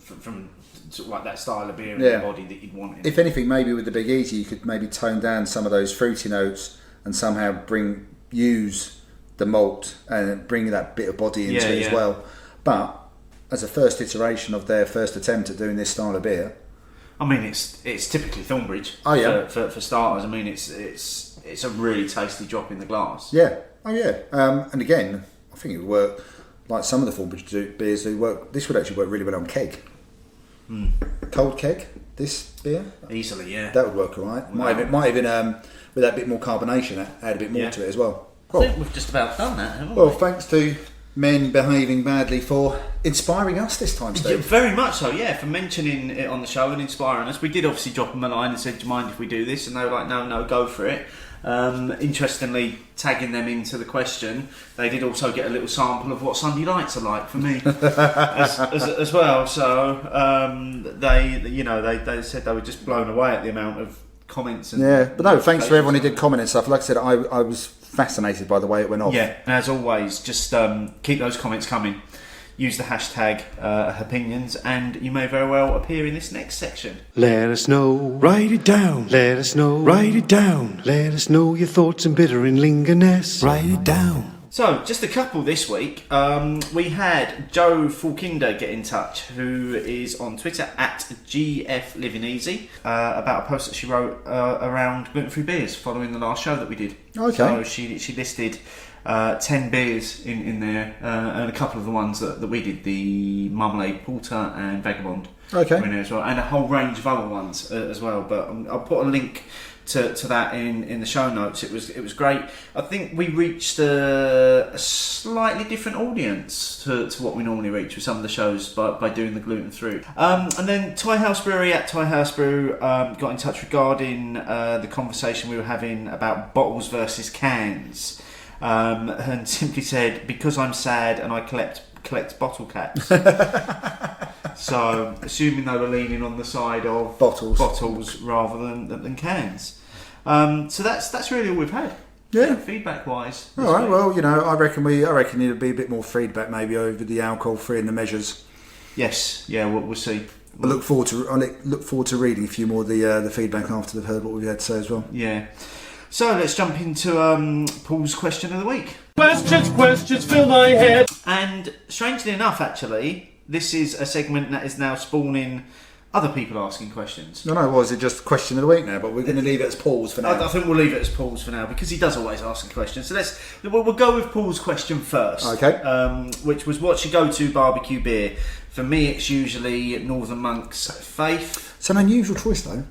sort of like that style of beer and the body that you'd want in. If anything, maybe with the Big Easy you could maybe tone down some of those fruity notes and somehow use the malt and bring that bit of body into it as well. But as a first iteration of their first attempt at doing this style of beer, I mean, it's typically Thornbridge. Oh yeah. For starters, I mean, it's a really tasty drop in the glass. Yeah. Oh yeah. And again, I think it would work like some of the Thornbridge beers do work. This would actually work really well on keg. Cold keg. This beer easily, yeah. That would work alright. Might even with that bit more carbonation, add a bit more to it as well. I think we've just about done that, haven't we? Well, thanks to men behaving badly for inspiring us this time, Steve. Yeah, very much so, yeah, for mentioning it on the show and inspiring us. We did obviously drop them a line and said, do you mind if we do this? And they were like, no, go for it. Interestingly, tagging them into the question, they did also get a little sample of what Sunday nights are like for me as well. So they said they were just blown away at the amount of comments. And but no, thanks for everyone who did comment and stuff. Like I said, I was fascinated by the way it went off. Yeah, and as always, just keep those comments coming. Use the hashtag Hopinions, and you may very well appear in this next section. Let us know, write it down. Let us know, write it down. Let us know your thoughts and bitter and lingerness. Write it down. So, just a couple this week. We had Joe Fulkinder get in touch, who is on Twitter at GFLivingEasy, about a post that she wrote around gluten-free beers following the last show that we did. Okay. So she listed 10 beers in there, and a couple of the ones that we did, the Marmalade Porter and Vagabond. Okay. in there as well, and a whole range of other ones as well. But I'll put a link to that in the show notes. It was great. I think we reached a slightly different audience to what we normally reach with some of the shows by doing the gluten through. And then Tyre House Brewery at Tyre House Brew got in touch regarding the conversation we were having about bottles versus cans, and simply said, because I'm sad and I collect bottle caps. So, assuming they were leaning on the side of bottles rather than cans. So that's really all we've had. Yeah. Feedback wise. All right. Well, I reckon there'll be a bit more feedback maybe over the alcohol free and the measures. Yes. Yeah. We'll see. I look forward to reading a few more of the feedback after they've heard what we've had to say as well. Yeah. So let's jump into Paul's question of the week. Questions fill my head. And strangely enough, actually, this is a segment that is now spawning other people asking questions. No, was it just question of the week now? But we're going to leave it as Paul's for now. I think we'll leave it as Paul's for now because he does always ask a question. So we'll go with Paul's question first. Okay. Which was, what's your go-to barbecue beer? For me, it's usually Northern Monk's Faith. It's an unusual choice though.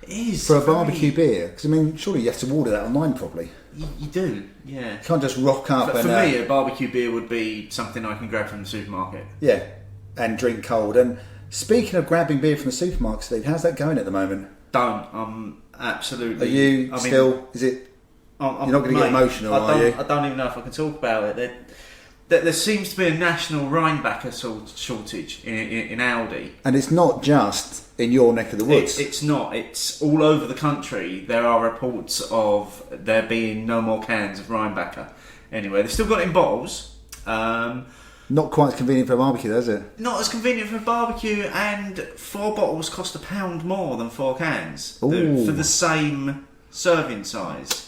It is for a barbecue beer, because surely you have to order that online probably. You do, yeah. You can't just rock up. For me, a barbecue beer would be something I can grab from the supermarket. Yeah, and drink cold. And speaking of grabbing beer from the supermarket, Steve, how's that going at the moment? I'm absolutely. Are you still? Is it? You're not going to get emotional, are you? I don't even know if I can talk about it. There seems to be a national Rheinbacher shortage in Aldi. And it's not just in your neck of the woods. It's not. It's all over the country. There are reports of there being no more cans of Rheinbacher. Anyway, they've still got it in bottles. Not quite as convenient for a barbecue, though, is it? Not as convenient for a barbecue, and 4 bottles cost £1 more than 4 cans for the same serving size.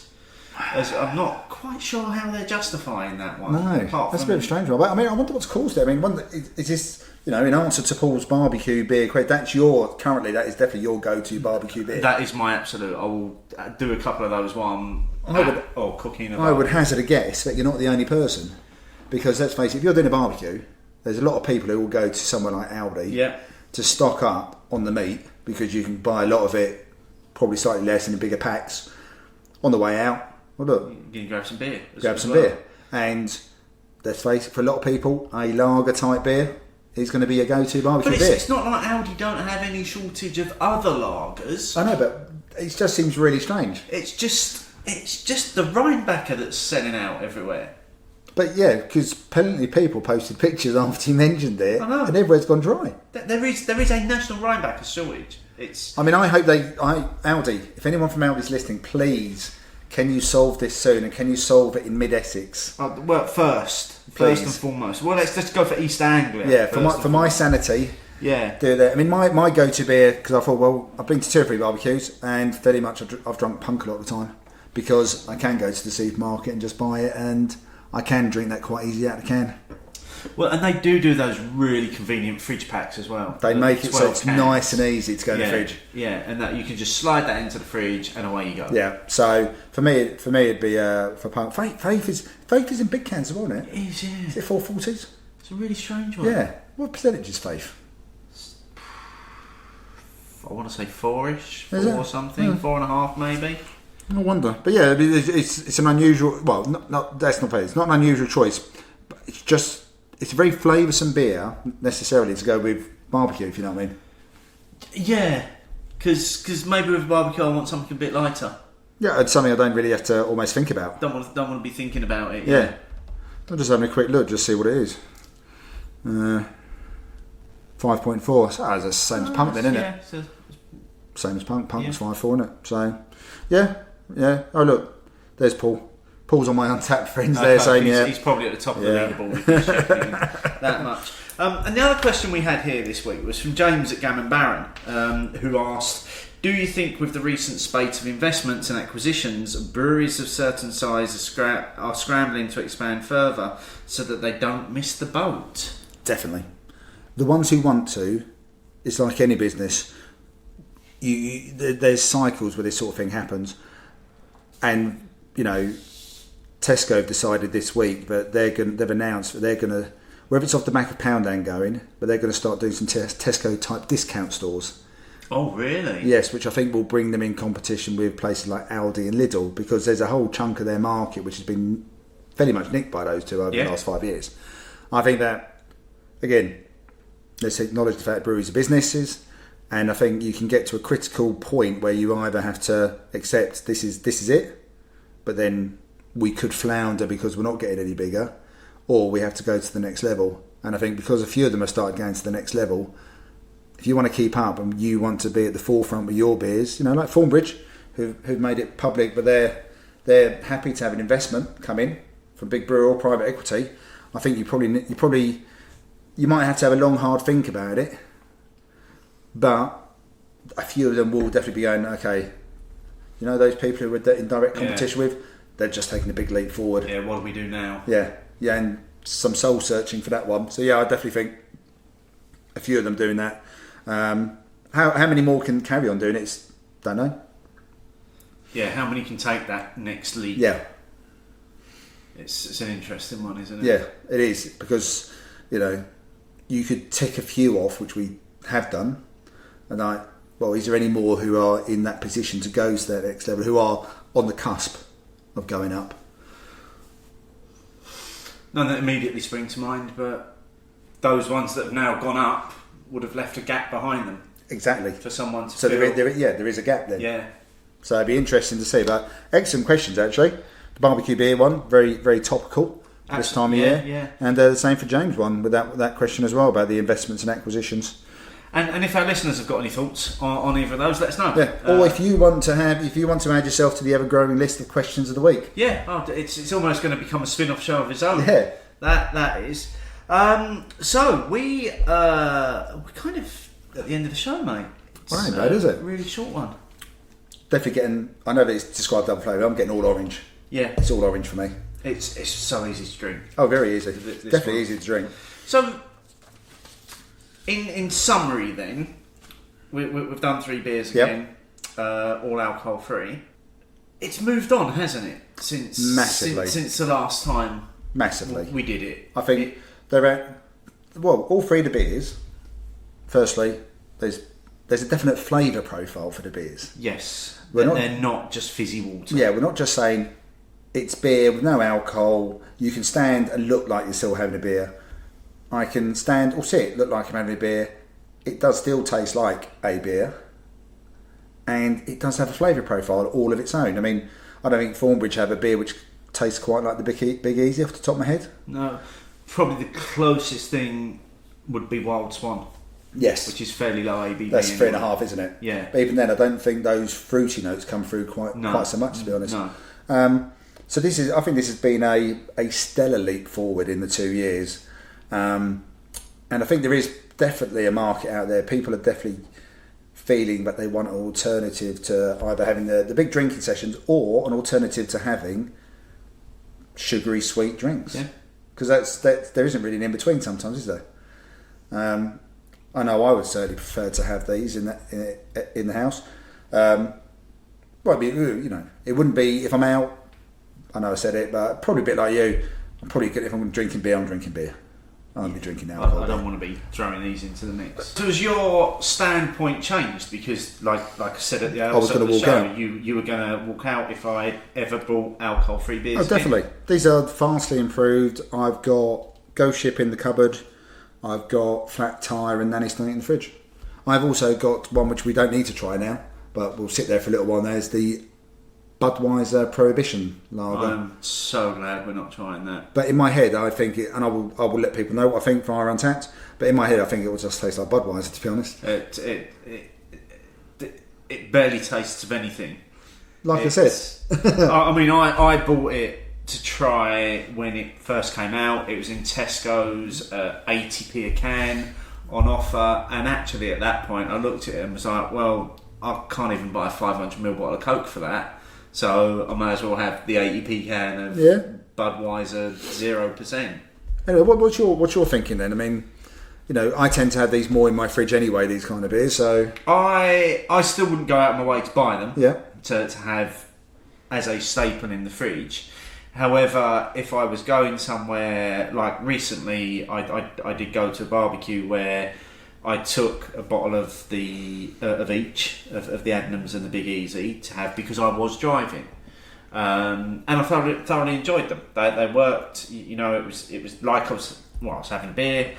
I'm not quite sure how they're justifying that one. No, that's a bit of a strange one. But I wonder what's caused it. Is this, in answer to Paul's barbecue beer? That is definitely your go-to barbecue beer. That is my absolute. I will do a couple of those while I'm cooking. I would hazard a guess that you're not the only person, because let's face it, if you're doing a barbecue, there's a lot of people who will go to somewhere like Aldi to stock up on the meat, because you can buy a lot of it, probably slightly less in the bigger packs. On the way out, well, look, you can grab some beer. Beer, and let's face it, for a lot of people, a lager type beer is going to be a go-to barbecue beer. But it's not like Aldi don't have any shortage of other lagers. I know, but it just seems really strange. It's just the Rheinbacher that's selling out everywhere. But yeah, because plenty of people posted pictures after you mentioned it, I know. and everywhere's gone dry. There is a national Rheinbacher shortage. I hope Aldi, if anyone from Aldi's listening, please, can you solve this soon, and can you solve it in mid-Essex? Well, first and foremost. Well, let's go for East Anglia. Yeah, for my sanity. Yeah. Do that. My go-to beer, because I thought, well, I've been to 2 or 3 barbecues, and fairly much I've drunk punk a lot of the time, because I can go to the supermarket and just buy it, and I can drink that quite easy out of the can. Well, and they do those really convenient fridge packs as well. They make it so it's nice and easy to go in the fridge. Yeah, and that you can just slide that into the fridge and away you go. Yeah. So for me, it'd be for punk. Faith is in big cans, isn't it? It is, yeah. Is it 440s? It's a really strange one. Yeah. What percentage is Faith? I want to say 4-ish, 4 or something, Yeah. 4.5 maybe. I wonder, but yeah, it's an unusual. Well, that's not fair. It's not an unusual choice, but it's a very flavoursome beer necessarily to go with barbecue, if you know what I mean. Yeah, because maybe with barbecue I want something a bit lighter. Yeah, it's something I don't really have to almost think about. Don't want to be thinking about it. Yeah, I'm just having a quick look, just see what it is. 5.4. So that's the same as punk, then, isn't it? Yeah, same as punk. Punk was 5.4, isn't it? So, yeah. Oh look, there's Paul. Paul's on my Untapped friends there saying, he's probably at the top of the leaderboard if he's checking that much. And the other question we had here this week was from James at Gammon Baron, who asked, do you think with the recent spate of investments and acquisitions, breweries of certain size are scrambling to expand further so that they don't miss the boat? Definitely. The ones who want to, it's like any business, there's cycles where this sort of thing happens. And, Tesco have decided this week that they've announced that they're going to, whether it's off the back of Poundland going, but they're going to start doing some Tesco type discount stores. Oh, really? Yes, which I think will bring them in competition with places like Aldi and Lidl, because there's a whole chunk of their market which has been fairly much nicked by those two over the last 5 years. I think that, again, let's acknowledge the fact breweries are businesses, and I think you can get to a critical point where you either have to accept this is it, but then we could flounder because we're not getting any bigger, or we have to go to the next level. And I think because a few of them have started going to the next level, if you want to keep up and you want to be at the forefront with your beers, like Thornbridge, who've made it public, but they're happy to have an investment come in from big brewer or private equity. I think you might have to have a long, hard think about it, but a few of them will definitely be going, okay, those people who we're in direct competition with, they're just taking a big leap forward. Yeah, what do we do now? Yeah, and some soul searching for that one. So I definitely think a few of them doing that. How many more can carry on doing it? Don't know. Yeah, how many can take that next leap? Yeah. It's an interesting one, isn't it? Yeah, it is, because you could tick a few off, which we have done, and is there any more who are in that position to go to that next level, who are on the cusp of going up? None that immediately spring to mind, but those ones that have now gone up would have left a gap behind them. Exactly. For someone to fill. There is a gap there. Yeah. So it'd be interesting to see. But excellent questions, actually. The barbecue beer one, very, very topical this time of year. Yeah. And the same for James one with that question as well about the investments and acquisitions. And if our listeners have got any thoughts on either of those, let us know. Yeah. Or if you want to add yourself to the ever-growing list of questions of the week. Yeah. It's almost going to become a spin-off show of its own. Yeah. That is. So we're kind of at the end of the show, mate. Well, ain't bad, is it? Really short one. Definitely getting. I know that it's described double flavour. I'm getting all orange. Yeah. It's all orange for me. It's so easy to drink. Oh, very easy. Definitely one. Easy to drink. So, in summary, then we've done 3 beers again, all alcohol free. It's moved on, hasn't it? Massively. Since the last time. Massively. We did it. I think they're at. Well, all 3 of the beers. Firstly, there's a definite flavour profile for the beers. Yes. They're not just fizzy water. Yeah, we're not just saying it's beer with no alcohol. You can stand and look like you're still having a beer. I can stand or sit, look like I'm having a beer. It does still taste like a beer. And it does have a flavour profile all of its own. I mean, I don't think Thornbridge have a beer which tastes quite like the Big Easy off the top of my head. No. Probably the closest thing would be Wild Swan. Yes. Which is fairly low ABV. That's 3.5, isn't it? Yeah. But even then, I don't think those fruity notes come through quite so much, to be honest. No. So I think this has been a stellar leap forward in the 2 years. And I think there is definitely a market out there. People are definitely feeling that they want an alternative to either having the big drinking sessions or an alternative to having sugary sweet drinks. Yeah. Because there isn't really an in-between sometimes, is there? I know I would certainly prefer to have these in the house. It wouldn't be if I'm out. I know I said it, but probably a bit like you. If I'm drinking beer, I'm drinking beer. I won't be drinking alcohol. I don't want to be throwing these into the mix. So has your standpoint changed? Because, like I said at the outset of the show, you were going to walk out if I ever brought alcohol-free beers. Oh, definitely. These are vastly improved. I've got Ghost Ship in the cupboard. I've got Flat Tyre and Nanny Stoney in the fridge. I've also got one which we don't need to try now, but we'll sit there for a little while. There's the Budweiser Prohibition Lager. I'm so glad we're not trying that. But in my head, I think, and I will let people know what I think from our Untapped, but in my head, I think it will just taste like Budweiser, to be honest. It barely tastes of anything. I said. I mean, I bought it to try when it first came out. It was in Tesco's, 80p a can on offer, and actually at that point I looked at it and was like, well, I can't even buy a 500ml bottle of Coke for that, so I may as well have the 80p can of Budweiser 0%. Anyway, what's your thinking then? I mean, I tend to have these more in my fridge anyway, these kind of beers, so I still wouldn't go out of my way to buy them to to have as a staple in the fridge. However, if I was going somewhere, like recently, I did go to a barbecue where I took a bottle of the of each of the Adnams and the Big Easy to have because I was driving, and I thoroughly enjoyed them. They worked. You know, it was like I was having beer,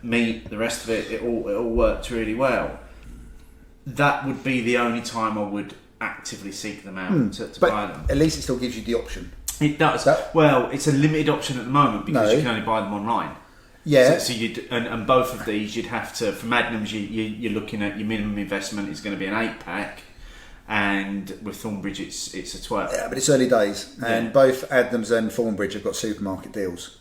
meat, the rest of it. It all worked really well. That would be the only time I would actively seek them out to buy them. At least it still gives you the option. It does. Well, it's a limited option at the moment because you can only buy them online. Yeah. So you'd and both of these you'd have to. For Adnams, you're looking at your minimum investment is going to be an 8-pack, and with Thornbridge it's a 12. Yeah, but it's early days, and both Adnams and Thornbridge have got supermarket deals.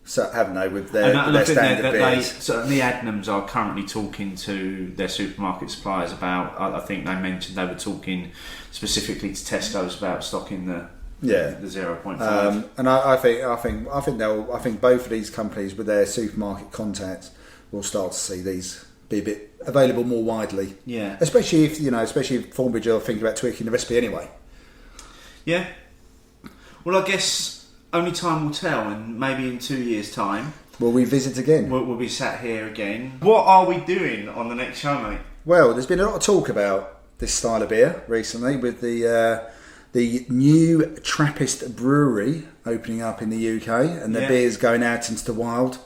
So haven't they with their standard beers? So the Adnams are currently talking to their supermarket suppliers about. I think they mentioned they were talking specifically to Tesco's about stocking the 0.5. And I think both of these companies with their supermarket contacts will start to see these be a bit available more widely. Yeah. Especially if Thornbridge are thinking about tweaking the recipe anyway. Yeah. Well, I guess only time will tell, and maybe in 2 years' time we'll revisit again. We'll be sat here again. What are we doing on the next show, mate? Well, there's been a lot of talk about this style of beer recently with the new Trappist brewery opening up in the UK, and the beers going out into the wild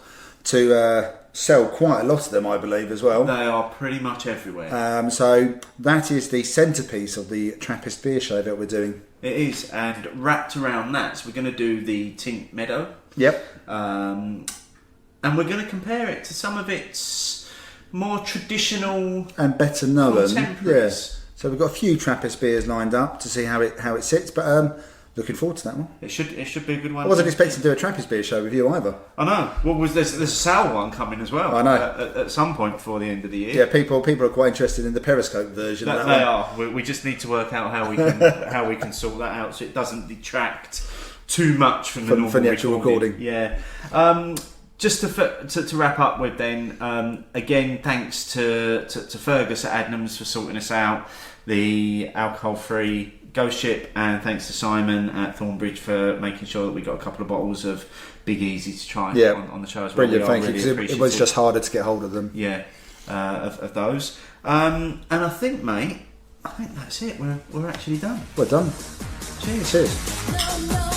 to sell quite a lot of them, I believe, as well. They are pretty much everywhere. So that is the centrepiece of the Trappist beer show that we're doing. It is, and wrapped around that, so we're going to do the Tint Meadow. Yep. And we're going to compare it to some of its more traditional and better known. Yes. So we've got a few Trappist beers lined up to see how it sits, but looking forward to that one. It should be a good one. I wasn't expecting to do a Trappist beer show with you either. I know. Well, there's a sour one coming as well. I know. At some point before the end of the year. Yeah, people are quite interested in the Periscope version. They are. We just need to work out how we can sort that out so it doesn't detract too much from the actual recording. Yeah. Just to wrap up with then, again, thanks to Fergus at Adnams for sorting us out the alcohol-free Ghost Ship, and thanks to Simon at Thornbridge for making sure that we got a couple of bottles of Big Easy to try on the show as well. Brilliant, thank you, because it was just harder to get hold of them. Yeah, of those. And I think, mate, that's it. We're actually done. We're done. Cheers. Cheers.